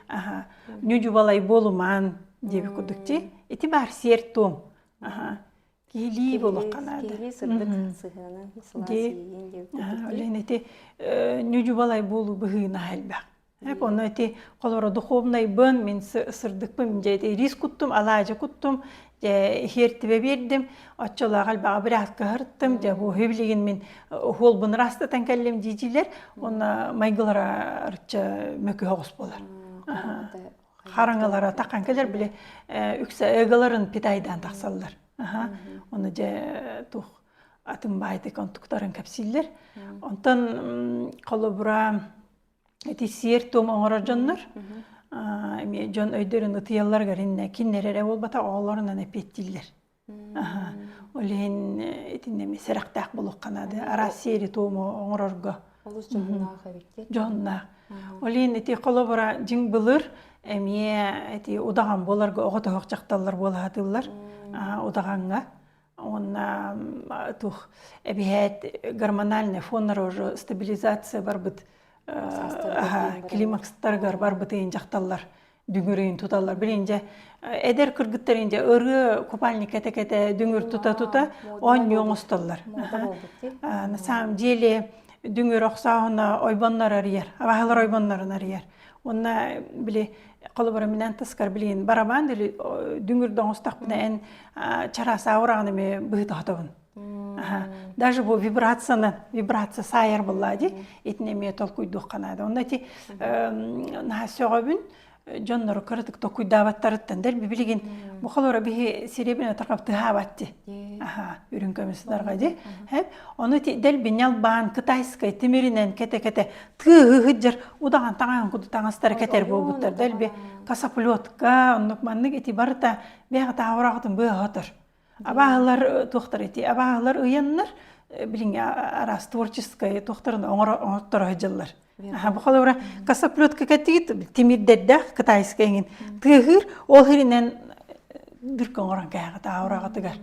Нүджу балай болуман деп күдікте. Ити бар сер том. Кейлі болу қанады. Кейлі сұрдық сығынан, сыласыйын деп. Олен әте нүджу балай болу бұғына әлбәқ. Оны әте қолора дұховнай бұн, мен сұрдық бұн, мен жәйте рис күттім, алажы күттім, хертібе бердім, отчылаға әлбәға бір атқа ғырттым, бұл хөбілеген мен хол бұн растатан кәлем дейдейлер, оны майғылара ұртча мөкі оғыс болар. Қараңалара таққан кәлер біле үксі әғыларын питайдан тақсалылар. Оны же тух атын байды контуктарын капсиллер. Онтан қолы бұра эти сер том оңыра жоннар. Жон өйдерін ұтыялар ғаринне киннерері болбата оғыларынан әпеттілер. Олен етіннеме сәрақтақ болу қанады. Ара сері тому оңырарға. Олыс жоннақ әбеттер? Жоннақ. Олен еті қолы бұра жың бұлыр. Әме ұдаған боларға оғыты хоқчақталар болатылар. Удағанға. Онна тух әбихәт гормональный фонар уже стабилизация бар бұд. Климакстарғар бар бұд ең жақталар. Дүңірейін тұталар. Бірінже әдер күргіттерінде ұры купальник әтекеті дүңір тұта-тұта он ең ұсталар. Насам деле дүңір оқсауына ойбанлар арияр. Абағылар ойбанларын арияр. Онна біле қолы бара менен тыскар білейін барабан дүңірдің ұстақ бұна ән чарасы ауырағын әме бұғыты ғатабын. Даже бұл вибрация сайыр болады, етінеме толкуйдық қанады. Онда те сөға бүн жонлары кырытык токуйдабаттарыттан дәл билген бухалора бихи серебине тақап тыхабатты. Үрін көмісідарға де. Оны дәл бинел бан кытайскай темеринен кете-кете тыгыгыджар удаған таған құды тағастары кетер болбуттар. Дәл бе касаплетка, онлық маннык еті барыта бәғі тағырағытын бұғы ғатыр. Абағылар тоқтар еті, абағылар ұянлар билин арас творческая тоқтарын оңыттар ғыджалар. Бұқалауыра касаплетка кәттігіт темирдердәқ кытайскайын тығыр ол херінен дүркін оран кәғіт ауырағытығар.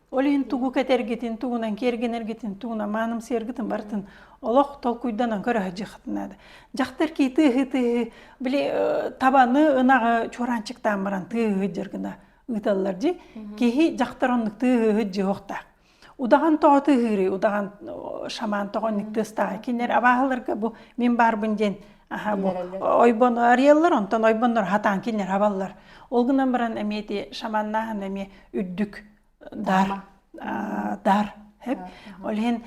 Олейін тугу кәтергетін, тугунан кергенергетін, тугунан маным сергетін бартын олық толкуйданан көрі жықтынады. Жақтар кей тығы, біле табаны ұнағы чоранчықтан баран тығы жыргына ұйталылар же, кейі жақтар онлық тығы жоқтақ. Удаған тоғыты ғыры, удаған шаман тоғын тыстағы. Кенер абағыларға бұл мен бар бүнден ойбон ариялар, онтан ойбонлар хатан кенер абалылар. Олғынан баран әметі шаманнағын әме үддік дар hep. Olhen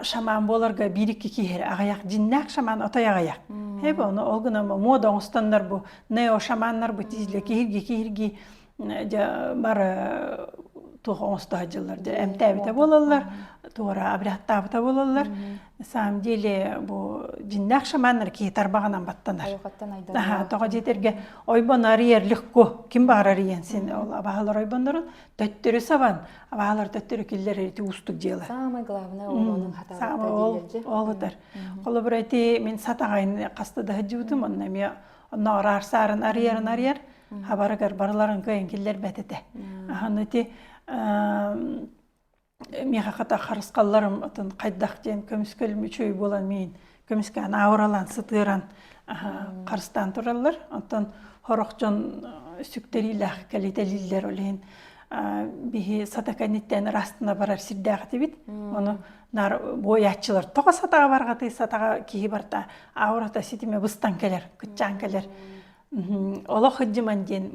şaman bolarga bir-iki kihir ağayak jinnak şaman otay ağayak. Hep onu olguna moda ostanlar bu neo şamanlar bu tizle kihirgi bar tuğ onstacılar emtebite bolarlar. Tuğra abrahatta bolarlar. Sam dili bu jinnak şamanlar ki tarbağanan battanar. Aha, toğa jeterge oyban ariyerlik ko. Kim bağır ariyen sen ol abahalar oybanların töttürü savan. Abahalar töttürü killeri ti ustuk jela. Самое главное onun hataları Sama olgutar. Qola burati men satağayın qastada hajjutum onna me onna arar sarın ariyer. Habaragar barların kayın killer betete. Ahanati Меха хата харысқалларым атын қайдақ ден көміскөл мүчөй болан мен көміскән ауыралан сытыран қарыстан тұралар. Антон хорокжон сүктерилах калителиллер олен бихи сатаканиттен растына барар сирдағыты бит. Оны нар боячылар тоға сатаға барғаты сатаға кихи барта аурата ситиме быстан келер, күтчан келер. Ола хыджыман ден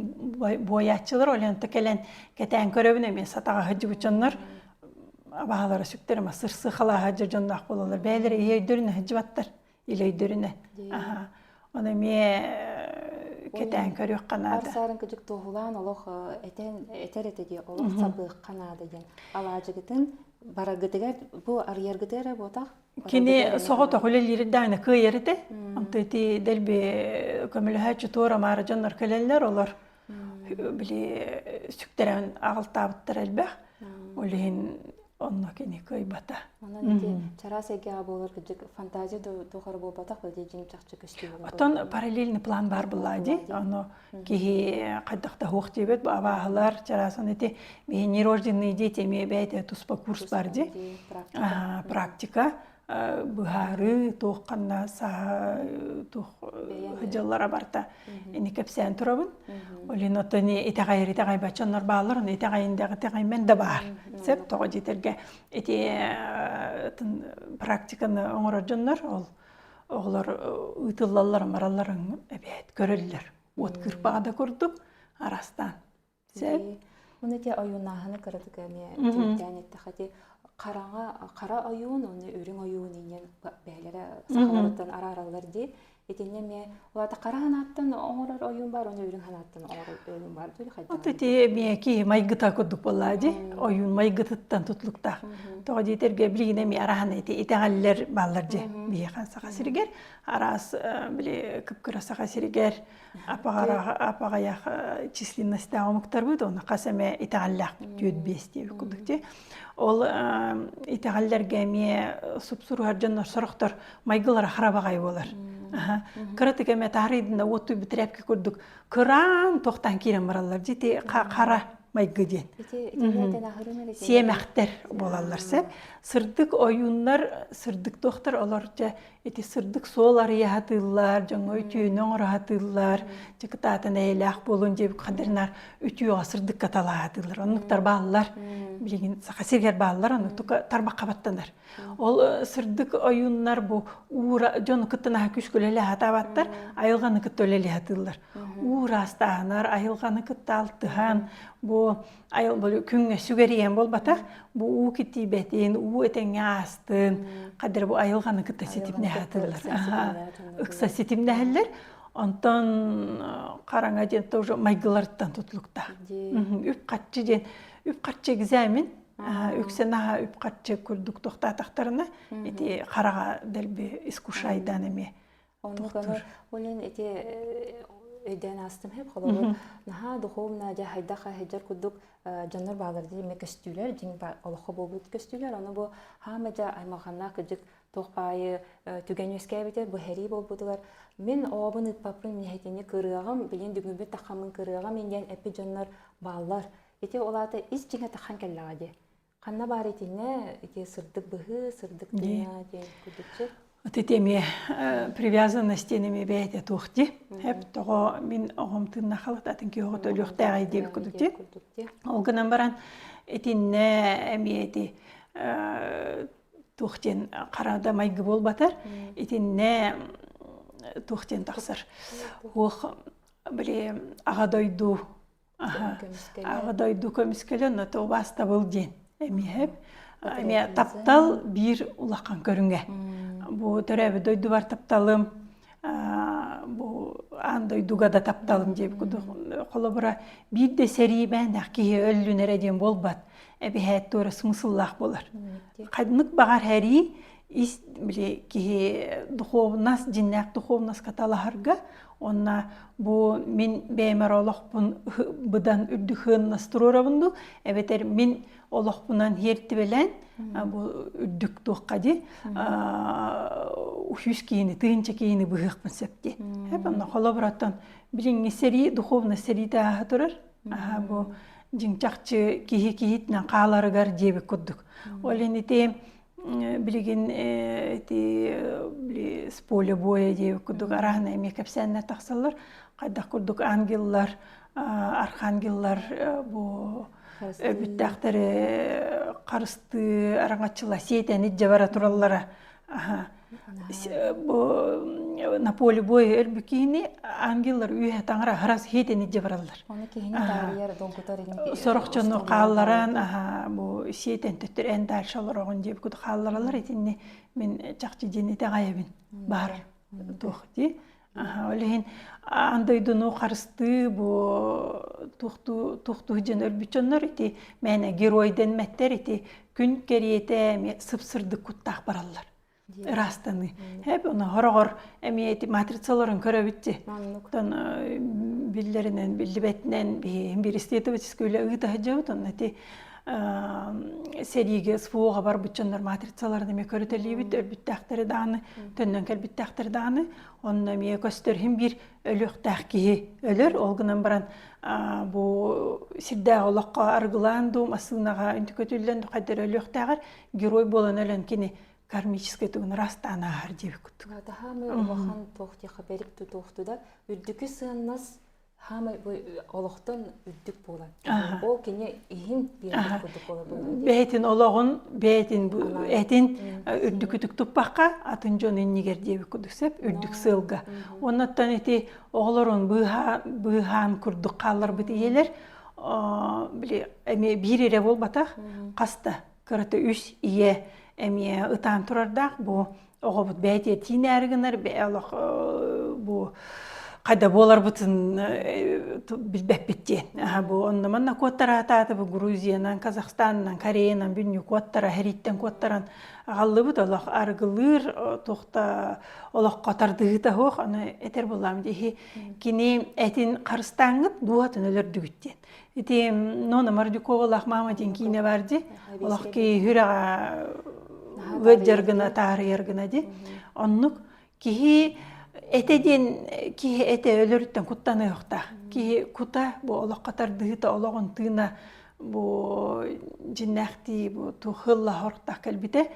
боячылар олен текелен кетен көрөбіне мен сатаға хыджы бұчанлар Абаалары сүктерім сырсы қала хажыр жондақ болалар. Бәлері ейдеріне хыджыбаттар, илейдеріне. Оны ме кетен көрек қанады. Арсарын күжік тоғылан олық әтер етеде олық сабық қанады ден. Ала жігітін бара гытыгар, бұл арьер гытыгар ботақ? Кені соғы тоғылелері дайны көйері де. Антыти дәлбе көмілі хәчі туыра мары жонлар көлелер олар. Біле сүктерін ағыл табыттар әлбәқ. Олейін онно кені көй бата. Онан де чарасеге аболар күжік фантазия тоғыр бол батақ бұл дейін чақчы күшті болар. Отон параллельный план бар бұлады. Оны кейі қайдақта хоқ дебет, бұл абағылар чарасын еті мен нерожденный дейтеме бәйті тұспа курс бар де. Практика. Бұхары, тоққанна, тоқ хыджаллара барта. Ені кәпсән тұрабын. Олен отыны етағай бачанлар бағаларын, етағай мен де бар. Сәп тоға жетерге. Еті практиканы оңырар жонлар, оғылар ұйтылалар, мараларын әбет көрілдер. От кірпағада көрдік, арастан. Сәп? Оны те аюнағыны кірдік әме теңден етті қате. Қара аюын, оны өрің аюын енен бәлері сақаларыттан ара-аралар де. Етенне ме, олата қара ханаттан оңырар ойын бар, оны өрің ханаттан ойын бар. Отеті ме ки майгыта көдік болады, ойын майгытыттан тұтлықтақ. Тоға дейтерге білігіне ме араханы етеғалілер балар де. Бейеқан сақа сірігер, арас күпкіра сақа сірігер, апағаяқ численності аумықтар бұд, оны қасаме етеғалілақ түйет бесте күдік де. Ол етеғалілерге ме сұпсұру harcanlar сұрықтар майгылары қарабағай болар. Кыратык эме тарыйдында отту битирепке көрдүк. Кыран тоқтан кирен баралар. Жете қара майгы ден. Сиемақтер болалар сәп. Сырдык ойынлар, сырдык тоқтар олар эти сырдык солар яхатылар, жаңа үтүйін оңыр хатылар, жекітатын әйләқ болын жеп қадырнар үтүйі сырдык каталатылар. Онықтар балылар, білеген сақасергер балылар, онықтық тарбақ қабаттанар. Ол сырдык ойынлар бұл жоны күттіна күшкөлелі хатабаттар, айылғаны күттөлелі хатылар. Ура астағанар, айылғаны күтті алтыған, бұл күнге сүгерейен бол батақ, бұл у кетті бәтен, у етенге астын, қадыр бұл айылғаны күтті сетіпне хатылар. Үкса сетіпне әлілер, онтан қараңа ден тоже майгыларыттан тұтылықта. Үп қатчы гізәмін, үксен аға үп қатчы күрдік тоқтатақтарына, еті қараға дәлбе искушайдан әме тоқтыр. Олен еті өйден астым хеп қолығы. Наға дұқуымна жа хайдаға хайджар күрдік жаныр бағларды еме көстүйлер, жең олықы болбыт көстүйлер. Оны бұл хама жа аймағанна күрдік тоқпайы түген өскәй бетер, бұл хәри болбыдылар. Мен оғабын ұтпапын мен әйтені кырығам, білен дүгінбет тақамын кырығам, менден әпі жаныр бағлар. Еті олаты із жеңе таққан кәлі ағады. Қанна бар етіне сырдық бұғы, сырдық дүния ден күрдікші. Отетеме привязанностенеме бәйте тоқты. Хеп тоғы мен оғым тынна қалықта тінке оғы төліқтәғай деп күдікте. Олғынан баран етінне әме еті тоқтен қарада майғы бол батар. Етінне тоқтен тақсыр. Оқ біле ағадойду Ағыдойду көміскелен ото баста бұл ден. Әмейіп, әмей таптал бір улақан көрінге. Бұ төрәбі дойду бар тапталым, бұ андойдуға да тапталым деп қолы бұра бір де сәрі бән әқкеге өлін әрәден бол бат. Әбі әтті оры смысыллақ болар. Қадынық бағар әрі, ис биле ки духовнас жиннак духовнас каталахарга онна бу мен бемер олохпун быдан үрдүхөн настурорабунду эбетер мен олохпунан херти белен бу үрдүк тухкади ухюс кийини тыынча кийини быгыкпын септи хеп анда холобраттан билиңи сери духовна сери да турар бу жиңчакчы кихитнен кааларыгар жебек курдук олените билеген с поля боя деп курдук арахна эме кепсенне таксалар кайдак курдук ангеллар архангеллар бу бүттактары карысты араңачыла сетени жабара тураллара на поле боя өрбүкини ангеллар үйе таңара харас хетени жабаралар. Сорокчону каалларан бу сетен төттөр эндар шаларогон жеп куд каалларалар этинне мен чакчы женете каябын бар тохти. Олehen андойдуну карысты бу тухту жен өрбүчөннөр эти мене геройден меттер эти күн кериете сыпсырды куттак баралар. Растаны. Hep ona horogor emiyeti matricalарын көрөбүтти. Тон биллеринен, биллибетинен бир эстетовическое ыйта жабыт, оннати сериге сфуга бар бучоннор матрицаларын эме көрөтөлүбүт, өрбүттактары дааны, төннөн келбиттактары дааны, онна эме көстөрүм бир өлөктакки өлөр, олгунан баран бу сирдә олакка аргыланду, масынага үнтүкөтүлдөн кайдыр өлөктагар герой болон өлөн кини кармический тугун растана ардев кут. Да хамы улахан тохти хаберик тутухтуда үрдүкү сыннас хамы олохтон үрдүк болот. Ол кене ихин бирдик кутук болот. Бетин ологун, бетин этин үрдүкүтүк туппакка атын жон эннигер деп кудусеп үрдүк сылга. Оннан эти оглорун быхан курдук каллар бит иелер биле эме бирире болбатак каста кыраты үс ие Эми ытан турардак бу огобут бәйте тинәргенер бәлох бу кайда болар бутын билбеп биттен. Бу оннаманна коттара ататы бу Грузиянан, Казахстаннан, Кореянан бүнү коттара хериттен коттаран галлыбыт алах аргылыр тохта олак катардыгыта хох аны этер булам дихи кини этин карыстаңып дуатын өлөрдүгүттен. Эти нона мардюковалах мамадин кине барды. Олах ки хүрага өджергіна, тары ергіна де. Оннук кихи этеден, кихи эте өлөріттен куттаны өқта. Кихи кута, бу олақ қатар дығыта олағын тыына, бу жиннәқти, бу тухылла хорқта кәлбіте,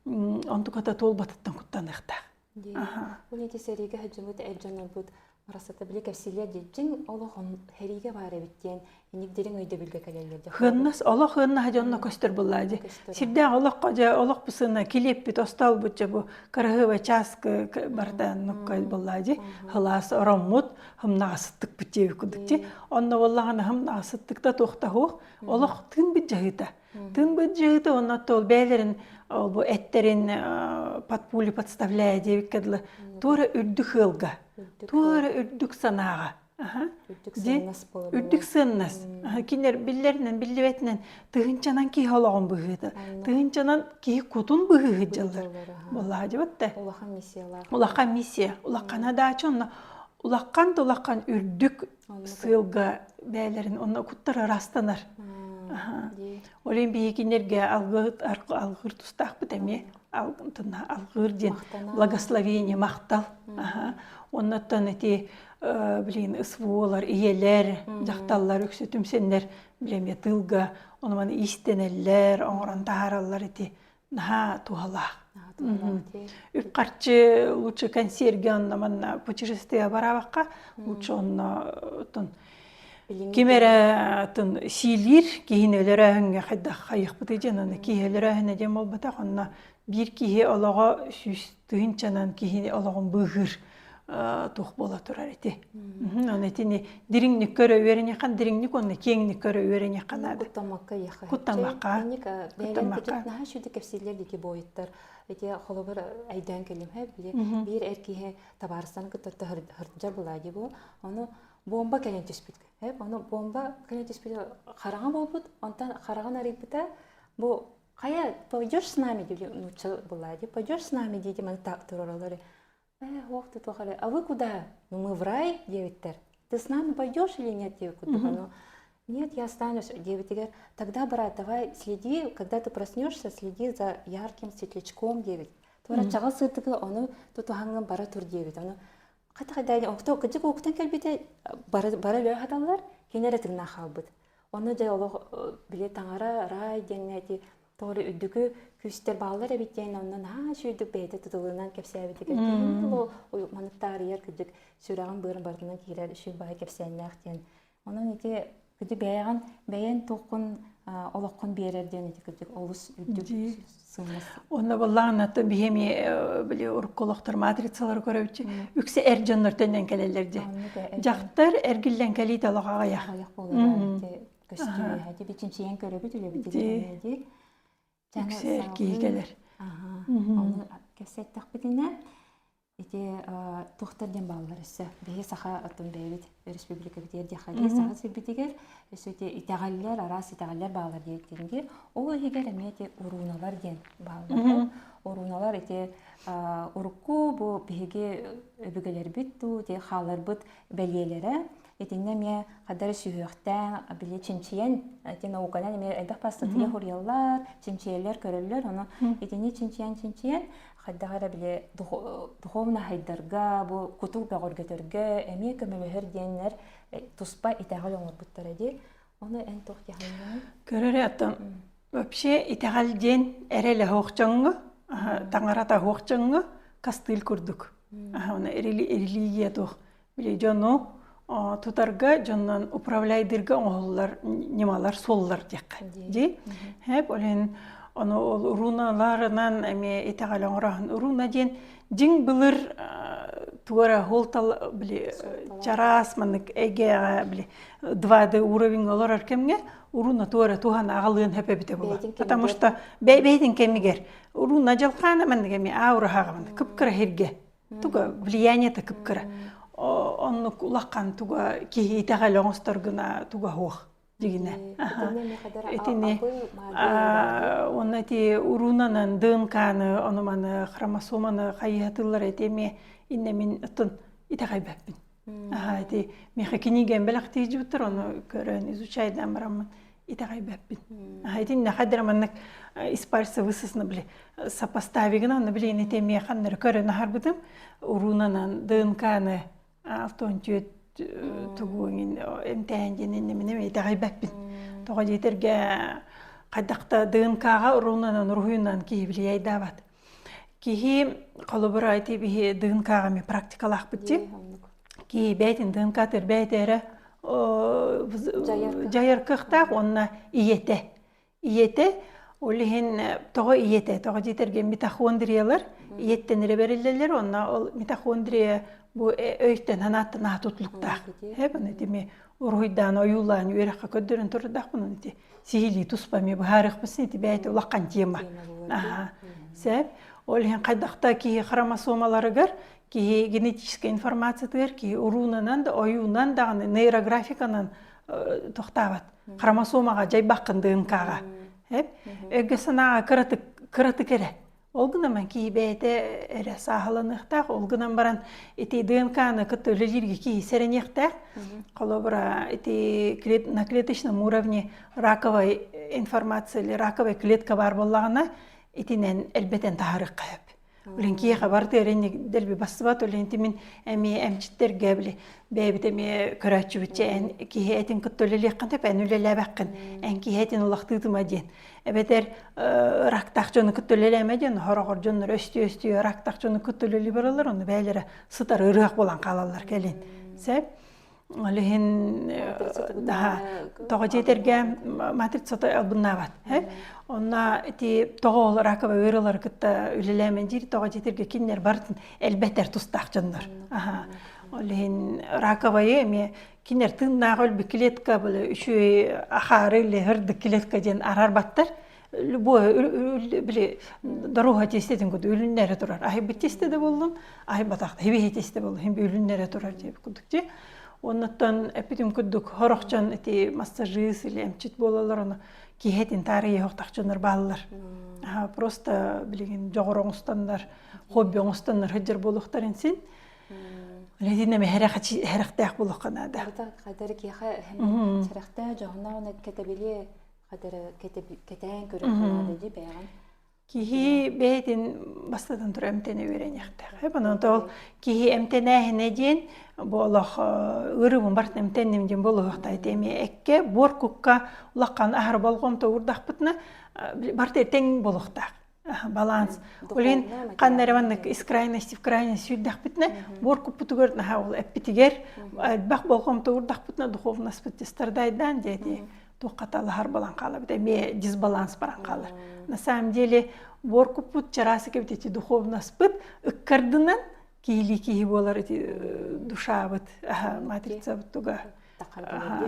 онту ката толбатыттан куттаны өқта. Бұл неке сәреге әджіміт әджанын бұд марасата біле кәпсилер деджін олағын хәреге бар әбіттен, Никдерин өйдө билге келелерде. Хыннас, Аллах хынна хажонна көстөр буллади. Сирдә Аллах кажа Аллах бусына килеп бит остал бутча бу каргыва часка бардан нуккай буллади. Халас роммут хымна асыттык бутче кудукчи. Онна валлагана хымна асыттыкта тохта хох. Аллах тын бит жагыта. Тын бит жагыта онна тол бәйлерин бу эттерин подпули подставляя девик кадлы. Тора үрдүк хылга. Тора үрдүк санага. Үрдүк сыннас. Кинер биллеринен, биллебетинен тыгынчанан ки хологон быгыды. Тыгынчанан ки кутун быгыгы жылдыр. Болла жабатта. Улахан миссиялар. Улахан миссия. Улаккана да чонна. Улаккан үрдүк сылга бәйлерин онна куттары растанар. Олен бейкинерге алгыр тустак бітеме. Алгыр ден благословение мақтал. Оннаттан эти билин ысволар, иелер, жакталлар, өксөтүмсенлер, билеме тылга, онуман истенеллер, оңран таараллар эти наха тухалах. Үпкарчы лучше консервге оннаман путешествие барабакка, лучше онна кемере силир, кейин өлөрөһүнгө кайда кайык быты жананы, кейин өлөрөһүнө дем болбата, онна бир кихи олого сүз тыгынчанан кихи ологон быгыр. тух бола турар эти. Он этини дириңник көрө верене кан дириңник онны кеңник көрө верене канады. Куттамакка яха. Куттамакка. Ник бәйлән тикет наһа шуды кепсиллер дике бойыттар. Эти холобар айдан келем һәм биле бир эркиһе табарсан кытта хырджар булади бу. Аны бомба келен төспит. Һәм аны бомба келен төспит хараган болбут. Онтан хараган арыпта бу кая пойдёшь с нами дип нучы булади. Пойдёшь с нами дип мен так туралары. Ох, ты тухали. А вы куда? Ну мы в рай, девиттер. Ты с нами пойдёшь или нет, девику? Ну, нет, я останусь, девиттер. Тогда, брат, давай следи, когда ты проснешься, следи за ярким светлячком, девит. Твора чагал сытыгы, оны тутуханган бара тур, девит. Оны ката-ката, окто, кыжык октан келбите бара лөө хаталар, кенере тыгна халбыт. Оны жай олог биле таңара рай деңнети, тоғыры үддігі күстер бағалар әбеттен, оннан шүйдік бәйді тұтылығынан кәпсәбетігі. Ол маныктар ер күдік сүраған бұрын бардынан кейлер шүй бай кәпсәніне ақтен. Оның еті күді бәйен тоқын олыққын берерден еті күдік олыс үддік сыңыз. Онна боллағын аты бейеме ұрыққолықтар матрицалар көрәуітші. Үксе әр жонлар төннен кәлелерді. Жақтар әргілден кәлейді алаға аяқ. Аяқ болар. Көстімі. Әді бетіншейен көрәбі түлі бітілі. Үксе әркейі келер. Оны кәпсәттіқ бітіне, тұқтырден балылар өсі. Бейі сақа атын бәйбет республика бітер дехали, сақа сөйбетігер, өсі итағалілер, арас итағалілер балылар дегенге, ол егер әмете ұруналар ден балылар. Ұруналар ұрыққу бұл бейге өбігілер бітту, қалар бұд бәлелері. Этинне ме кадар сүйөктен биле чинчиен этин оуканан ме элбах пастатыя хурьяллар, чинчиелер көрөллөр, аны этини чинчиен кадагара биле духовна хайдарга, бу кутук багыргөтөргө, эме көмөлөр денер туспа итагал оңор буттар эди. Аны эн тох яханы. Көрөрө аттан. Вообще итагал ден эреле хохчоңго, таңарата хохчоңго кастыл курдук. Аны религия тох биле жону тутарга жоннан управляйдырга оңоллар немалар соллар дек. Ди? Хеп олен оны ол руналарынан эме итагалаңраһын руна ден жин былыр туара холтал биле чарас манык эге биле 2D уровень олар аркемге уруна туара тухан агалын хепебите була. Потому что бейдин кемигер уруна жалкана мандеме аура хаган кыпкыра херге. Туга влияние та кыпкыра. Онны кулаккан туга кихи тәгалоңстыргына туга хух дигине. Этине онны ти урунанан ДНКны, онуманы хромосоманы кайятылар этеме инне мен ытын итагайбаппин. Эти меха книген белакти жутыр, оны көрөн изучайдан барамын итагайбаппин. Этине хадраманнык испарса высысны биле сопоставигына, оны биле инетеме ханныр көрөн харбытым урунанан ДНКны алтон түйет тугуңин эмтәнденен неме тагайбаппин. Тога жетерге кадакта ДНКга урунанан рухуйнан кийбили айдабат. Кихи колобура айти бихи ДНКга ми практикалак битти. Ки бәйтин ДНК тер бәйтере жайыркыктак онна иете. Иете олихин тога иете, тога жетерге митохондриялар иеттенере берилелер, онна ол митохондрия bu öýten hanatta natutlukta. Hep anetimi uruhdan oyulan yörəkə ködürün turdaq bunun iti. Sihili tuspami bu harıq bisin iti bəyti ulaqan tema. Aha. Səb olhen qaydaqta ki xromosomaları gör ki genetik informasiya tır ki urunanan da oyunan da neyrografikanan toxtavat. Xromosomaga jay baqın DNK-ga. Hep ögəsana kıratık ere. Olgunaman ki beyte ere sahalanıqtaq, olgunan baran iti ДНК-ны кытөлелерге ки серенектaq, колобра ити на клеточном уровне раковой информация или раковой клетка бар боллағына итинен әлбетен тахарық қайып. Улен ки хабарды эренне делби басыбат, улен тимин әми әмчиттерге біле бәйбіт әми көрәтші бүтче ки әтін кытөлелек қантап әнүлелі бәққін, ән ки әтін ұлақтыдыма ден. Әбетер рактақ жоны күттөлелеме ден, хорағыр жонлар өсті рактақ жоны күттөлелі баралар, оны бәйлері сытар ұрық болан қалалар кәлін. Сәп, олеген тоғы жетерге матрицата албыннават. Онна эти тоғы раковый вырылар кытта үлеләмен жир тоғы жетерге кинер бартын әлбәттер тустақ жындар. Олеген раковый эме кинер тыннағы өлбі клетка білі үші ахары үлі хырды клетка ден арар баттар. Любой біле дорога тестеден көді өліннері тұрар. Ахи бұт тестеді болдың, ахи батақты хебе тесте болдың, хем өліннері тұрар деп күдік же. Оннаттан әпетім күдік хорықчан әте массажист или әмчет болалар, оны кейхетін тарихи хоқтақчанар балылар. Просто білеген жоғыр оңыстандар, хобби оңыстандар хөджер болуқтар енсен. Лединеме хәріқтәк болуқ қанады. Қадары кейха сәріқті жоғына оны кәтәбелі қадары кәтәйін көріп қанады де бәйған. Кихи бәйден бастадан тұр әмтені өрен яқтақ. Бұныңда ол кихи әмтені әхіне дейін болық ұрыбын бартын әмтенімден болу ұқтайды әме әкке бор күкка ұлаққан әхір болғымта ұрдақ бұтына барты әтен болу ұқтақ. Баланс. Олен қаннары ваннық из крайности в крайность сүрдақ бұтына бор күп бұты көрдін ол әппетігер бақ болғымта ұрдақ бұтына духовна спытты стардайдан деді. Тухкаталы хар балан кала бит эме дисбаланс баран калар. На самом деле бор купут чарасы кеп эти духовно спыт ыккардынан кийли болар эти душа бит матрица бит туга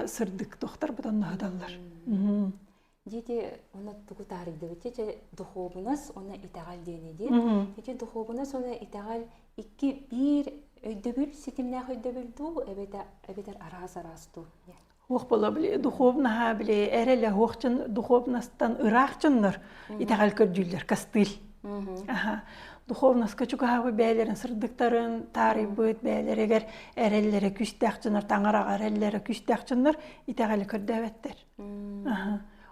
сырдык тохтар бит онно хадаллар. Дети оны тугу тарихды бит те духовнос оны итагал денеди. Эти духовнос оны итагал 2-1 өйдөбүл ситимнах өйдөбүл ду эбетер арас ту. Хоқ бола біле, духовнаға біле, әрелі хоқчын духовнастан ұрақчынлар итағал көрдүйлер, кастыл. Духовнас көчігі бәйлерін, сырдықтарын, тарih бұйт бәйлер, егер әрелері күстәқчынлар, таңараға әрелері күстәқчынлар итағал көрдәветтер.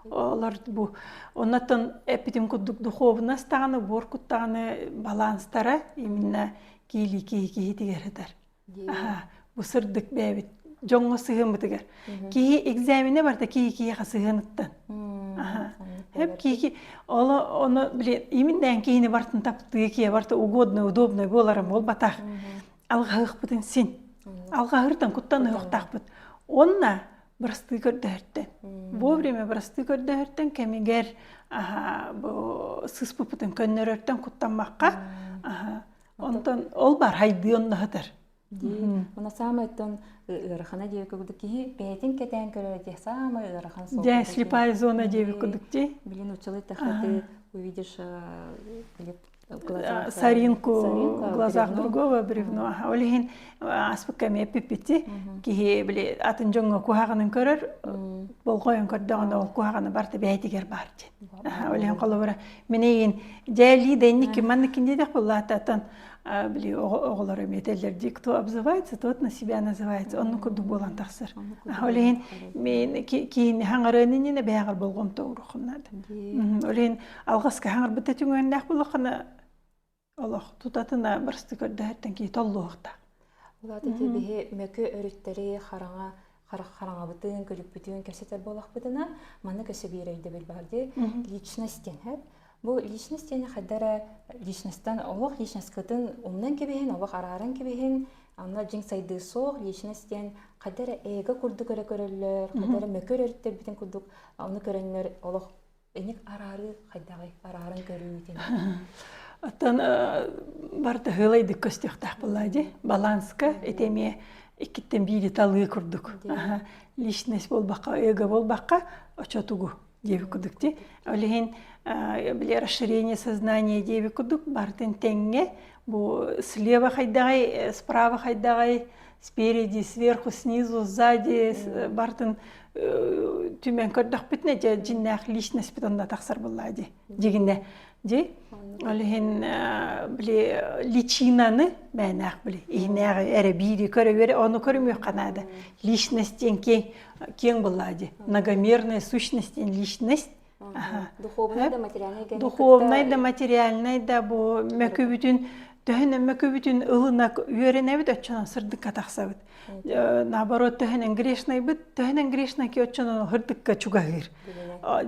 Олар бұл, оннаттан әпетім күдік духовнастағаны, боркуттағаны баланстары, именно кейли-кейі тегердер. Бұл сырдық бәйбет. Жоңғы сығын бұтығар. Кейі экзамене барда кейі қасығыныттан. Хеп кейі, оны біле, именден кейіні бартын тапты, кейі барда угодны, удобны боларым, ол батақ. Алға ғық бұтын сен. Алға ғырдан құттан ұқтақ бұт. Онна бұрысты көрді әрттен. Бұл время бұрысты көрді әрттен кәмегер сыз бұпытын көннер әрттен құттан маққа. Ол бар, хайды онна ғытыр. Она самая тон ырахана девика гудки, пятин кетен көрө де самая ырахан сол. Да, слепая зона девика гудки. Блин, училы тахта ты увидишь соринку в глазах другого бревно. Олеген аспеками пипити, ки бли атын жонго кухаганын көрөр, болгойын көрдөгөндө ол кухаганы барты бәйтигер барчы. Олеген колобура менен жали денники манникинде де куллататын бли оголор метеллер дикту обзывается, тот на себя называется. Он куду болан тахсыр. Олеген мен кийин хаңарынын бәгыр болгом тоурухуннады. Олеген алгаска хаңар битетүнгөндө булганы Allah tutatına barstı gördüğünden ki tolluğda. Ular dedi bihe mökü örütleri xarağa bıtın, kölük bütün keseter bolaq bıdına manı kösebireydi bil bardı. Личностен hep. Bu личностен xadara личносттан Allah личносткытын умнан кебehen, Allah ararın kebehen. Anla jing saydı soğ личностен xadara ega kurdu körölür, xadara mökü örütler bütün kurduk. Onu körönler Allah enik ararı xadagay ararın körüyden. Аттан барда хылайды көстөктак булады. Баланска этеме иккиттен бири талыы курдук. Личность болбакка, эго болбакка очотугу деби курдукти. Олеген биле расширение сознания деби курдук. Бартын теңге бу слева хайдагай, справа хайдагай, спереди, сверху, снизу, сзади, бартын түмен көрдөх битне жиннах личность битонда таксар булады. Дегенде Ди, олеген биле личинаны мәнақ биле. Инеғі әрі бири көрі оны көрмей қанады. Личностен кен болады. Многомерная сущностен личность. Духовная да материальная. Духовная да материальная да бұл мәкі бүтін Төһөнөн мөкөбүтүн ылына үйренебит оччонон сырдыкка тахсабыт. Наоборот төһөнөн грешнайбыт, төһөнөн грешна ки оччонон хырдыкка чугагыр.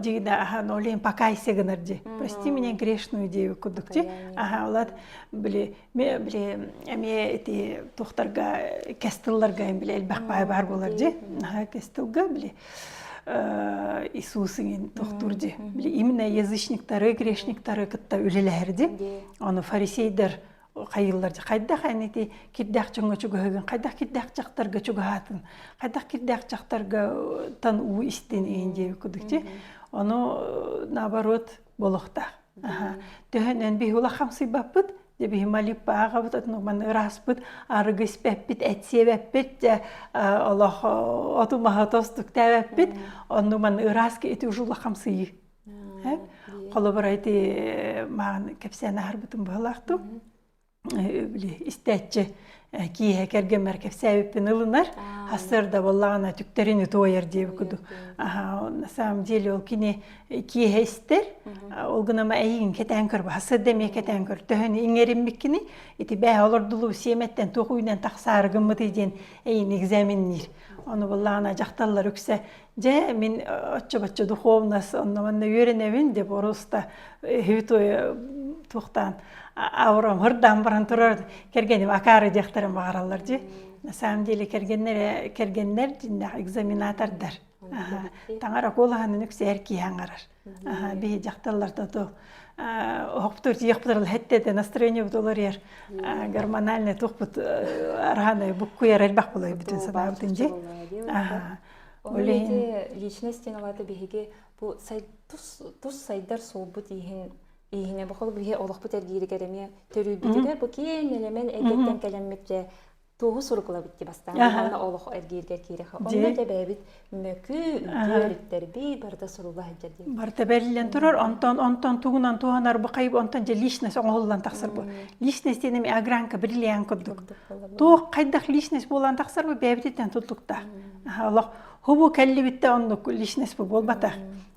Жигида ахан олен пока исегенерди. Прости меня грешную деву кудукчи. Аха олат биле эме эти тохтарга кестилларга биле элбакпай бар боларди. Аха кестилга биле Иисусың тохтурди. Биле именно язычниктары, грешниктары кытта үлелерди. Аны фарисейдер кайылларди. Кайдах анити кирдах чоңго чугагын, кайдах кирдах жактарга чугатын, кайдах кирдах жактарга тан уу истен энде кудукчи. Аны наоборот болохтах. Аха. Төһөнөн би улахамсый баппыт. Деби малип багабыт атнугман распыт, аргыс пеппит, этсебеппит, Аллах отумаха тостук тәвеппит, оннугман раски эти ужула хамсыйы. Колобарайты маған кепсәне харбытын бағылақту. Истәтчі кие кергемер кепсәбеппен ылынар, хасырда боллағана түктеріні тойер дейбі күді. На самом деле ол кіне кие істер, ол гынама әйін кетен көрбі, хасыр деме кетен көр. Төхіні иңерінбік кіне, еті бәй олырдылу семеттен тоқуйнан тақсары гымыды дейін әйін экзаменнер. Оны боллағана жақталар өксе, же мен отчы-батчы духовнас, оннаманна үйреневін деп орыста хүйтой туқтан. Аурам хырдан баран турар кергеним акары жактарым багаралар жи. На самом деле кергеннер жинда экзаменатордар. Таңара колаганын үксе эрки аңарар. Би жакталарда то октор жактырыл хеттеде настроение болор ер. Гормональный тохпут арганы буккуяр элбак болой бүтүн сабабытын жи. Оледе личностен алаты беге бу тус сайдар солбут ийине бохол бие олох бутер гиригереме төрүбүтүгө бу кен элемен эгеттен келемметте тугу сургула битти бастан аны олох эргирге киреха онда дебебит мөкү үтөрүттер би барда сурула хаджади барда берилен турар онтон тугунан туганар бакайып онтон же личность оңоллан таксыр бу личность денем агранка бриллиант кодук то кайдах личность болан таксыр бу бебитен туттукта аллах хубу келлибитте оннук личность бу болбата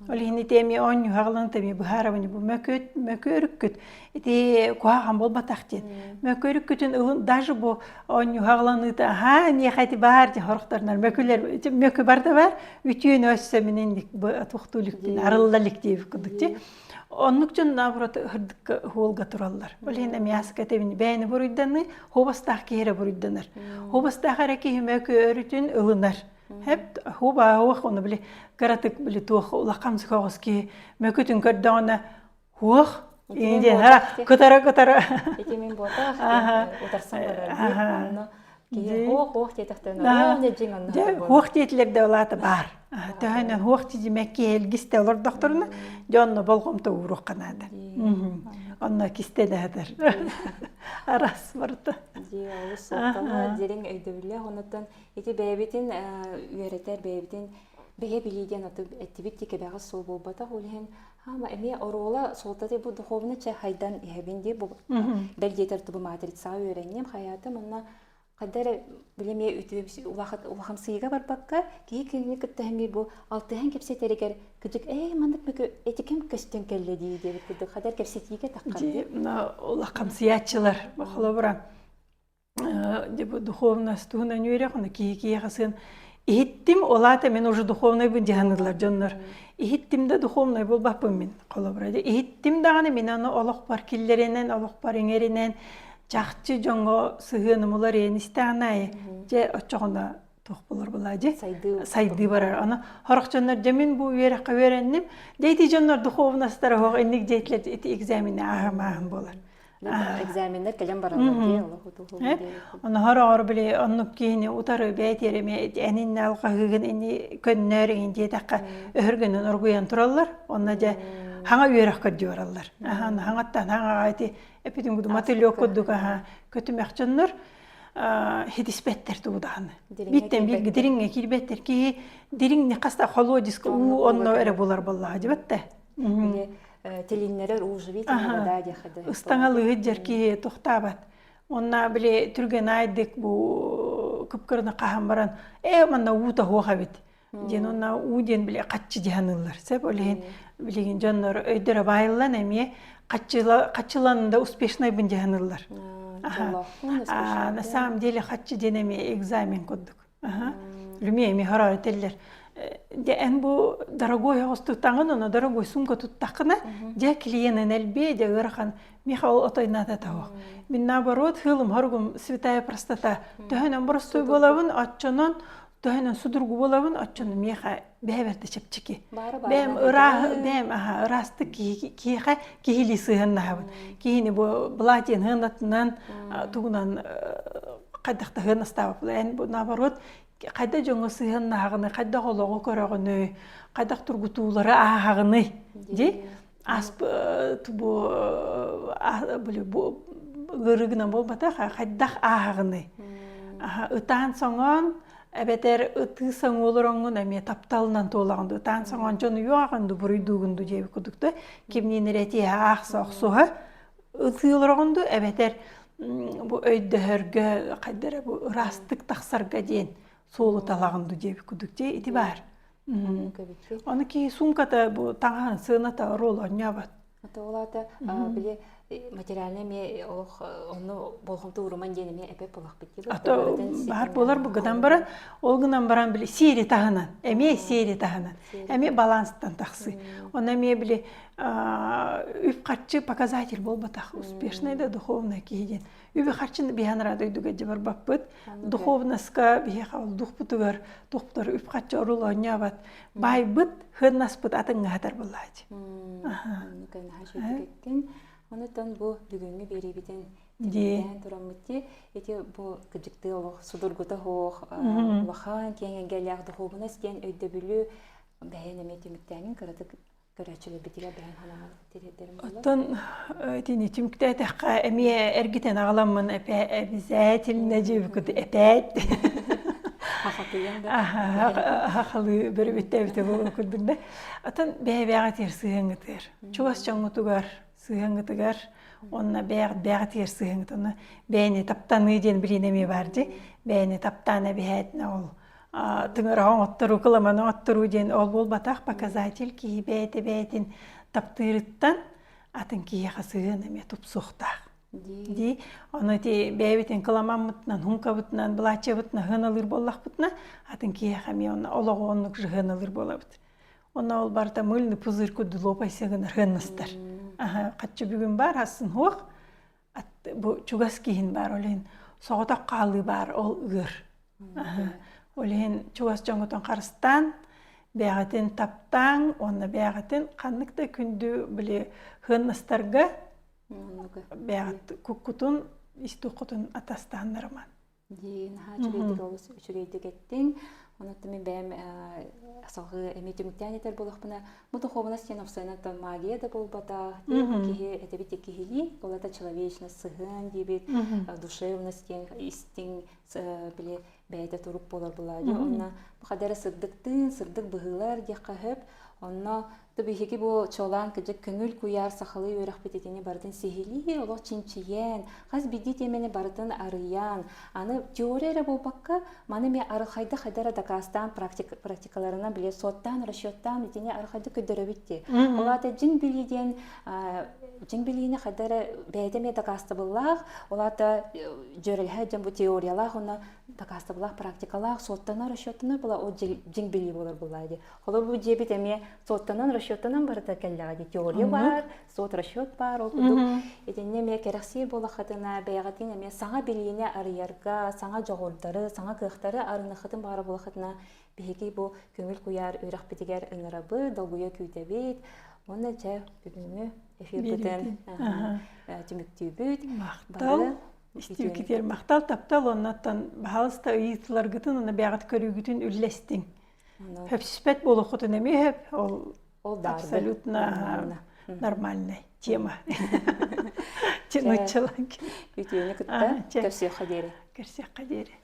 Олихини теми оню хаглан теми бухаравани бу мөкөрүккүт ити куаган болбатактен мөкөрүккүтүн ылын даже бу оню хагланыта ха не хати бар же хорохторнар мөкөлөр мөкө барда бар үтүөн өссө менен тухтулуктун арылдалык деп кудукчи оннукчун наоборот хырдык хуолга тураллар олихин мяска тебини бэни буруйданы хобастак кере буруйданар хобастак араки мөкөрүтүн ылынар Hep huba hoch onu bile karatık bile tuğ ulakam sıkağızki mökütün kördağına hoch indi ha kutara Etemin bota otarsan var onu ki hoch diyetekten ne jingan hoch diyetler de olata bar Töhönen hoch diye Mekke elgiste olur doktoruna jonno bolgomta uruq kanada Onna kiste de hader aras vardı Ji olsa derin öydübülle ondan eti bebetin üreter bebetin bege biliden atıp etibit ki bağı sol bolbata olhen ama emi orola soltati bu duhovna çay haydan ihebindi bu belgeter tubu matritsa öğrendim hayatım ona kadar bileme ütüp vakam sıyga var bakka ki kinni kıttahmi bu altıhan kepse teriger küçük mandık mı etikem köstün kelle diye dedi kadar kepse tiye takkandı vakam siyatçılar bakala buran bu duhovna stuhuna nüyerek ona ki yasın İhittim olata men уже духовный бун жанырлар жоннор. İhittim de духовный болбаппын мен колобурады. İhittim даганы мен аны олох бар киллеринен, олох бар эңеринен жакчы жоңго сыгынымылар энистанай. Же очогона тух болор булажы. Сайды барар. Аны хорок жоннор жемин бу үйрөккө беренним. Дейти жоннор духовностар хог эник жейтлер экзамен агамагын болар. Egzaminler kelem baralar diye Allahu Onu har bile onnup kini utarı beytereme enin alqa hıgın eni könnör indi dakka örgünün urguyan turallar. Onna ja hanga үйрөккө diyorlar. Hangattan hanga ayti epitin gudu matılyok kudduk ha kötü mehçonlar hedispetler tuğdan. Bitten bir diringe kilbetler ki diringe kasta холодиск у онно эре болар балла жибетте. Теленнерер уживит да дехаде. Ыстаңалы жерки тохтабат. Онна биле түрген айдык бу кыпкырына кахан баран манна ута хохабит. Жен онна уден биле катчы жанылар. Сеп олен билеген жоннор өйдөрө байыллан эме катчыланында успешный бин жанылар. На самом деле хатчы денеме экзамен коддук. Люмеме харары теллер. Ден бу дорогой хостуктаңын, но дорогой сумка туттакына, де клиенен элбе, де ырхан Михаил отойната таук. Мен наоборот, хылым харгум святая простота. Төһөнөн простой болабын, атчонон, төһөнөн судургу болабын, атчонон меха бәберді чепчики. Бәм ырасты киха кихили сыһыннахабын. Кихини бу блатин хынатынан тугунан кайдакта хынастабып. Бу наоборот, кайда жоңго сыһыннахагыны, кайда хологу көрөгүнү, кайдак тургутуулары ахагыны. Ди асп тубу гырыгынан болбата кайдак ахагыны. Ытаан соңон Эбетер ыты саңолороңун эме тапталынан толаганды. Тан саңан жону юаганды бурuydugundu жеби кудукты. Кимнин рети акса аксуга ытылоронду эбетер бу өйдөргө кайдара бу ырастык таксарга ден солу талаганды жеби кудукте ити бар. Онуки сумката бу таңан сыната рол ойнабат. Олата биле материальными onu bolğuntu uruman deneme epey bolaq bitdi. Бар болар бу гыдан бара, ол гынан баран биле сери тахынан, эме сери тахынан. Эме баланстан таксы. Он эме биле үп катчы показатель болбатах, успешный да духовный кийген. Үбе катчын биянра дойдуга жибар баппыт. Духовнаска бияхал духпутугар, духпутар үп катчы орул ойнабат. Байбыт хыннаспыт атыңга хатар боллач. Кайна хашыгеттен Онутан бу бүгүнгү берибитен ден турамытти эти бу кыжыкты олох судургута хох вахан кеңенгел ягды хобуна стен өйдө бүлү бәйен эметимиктенин кыраты көрөчүлө битиге бәйен хана тередерим болот. Оттон тини тимикте такка эме эргитен агаламмын обязательно жебүкүт эпет. Хахалы бербеттебите болуп курдунда. Оттон бәйбәгә терсыгыңытыр. Чугас чоңутугар сыгыңытыгар, онна бәғ тер сыгыңыт, онна бәйіне таптаны ден білінеме барды, бәйіне таптаны бәйетіне ол. Тыңырағын оттыру, қыламаны оттыру ден ол бол батақ показатель ки бәйетін таптырыттан, атын киеға сыгынеме тұп соқтақ. Ди, оны бәйбетін қыламан мұтынан, хунка бұтынан, бұлача бұтынан, ғыналыр боллақ бұтына, атын киеға ме олығы онлық ғыналыр бола бұт. Онна ол барда мыльны пузыр күді лопай сыгыныр ғыныстар. Қатчы бүгін бар, асын хоқ, чугас кейін бар, олен соғыта қалы бар, ол ұғыр. Олен чугас жоңғытын қарыстан, бәғатын таптан, оны бәғатын қанықта күнді біле ғыныстарға бәғат күккутын, исту құтын атастанырман. Дейін, чүрейдік олыс чүрейдік еттің, Онотта мен бәм асалғы эметимиктен етер болықпына. Мұты хобына сен офсайната магия да болбата. Кихе этебите кихили, олата человечность, сыгын дебет, душевность, истин, біле бәйті тұрып болар болады. Онна бұқадары сырдықтың, сырдық бұғылар деққа хөп. Онна Табихиги бу чолан кыжык көңүл куяр сахалы өрөх бететени бардын сихили, олох чинчиен, хаз биди темени бардын арыян. Аны теорияра болбакка, маны ме арыхайды хайдара дакастан практикаларына биле соттан, расчеттан, етене арыхайды көдөрө битти. Олата жин билини хайдара бәйдеме дакасты буллах, олата жөрелхэ жан бу теориялах, оны дакасты буллах практикалах, соттана, расчеттана була, о жин били болар булайды. Холор бу жебит эме соттанан расчеттанан барда келлагади теория бар, сот расчет бар, окудук. Этенне ме керексир болахатына бәйгатин эме саңа билине арыярга, саңа жоголдары, саңа кыхтары арыныхытын бары болахатына беги бу көңүл куяр өрөх битигер ыңырабы, долгуя күйтебит. Оны жа бүгүнгү эфир бүтен түмүктүүбүт. Мактал, истибикитер мактал таптал оннаттан баалыста ыйытылар гытын, оны бәйгат көрүүгүтүн үллестиң. Хөпсүспет болухутун эми хөп, ол абсолютно нормальная тема. Тянучылан. Күтүүнү кытта, көрсөк кадери. Көрсөк кадери.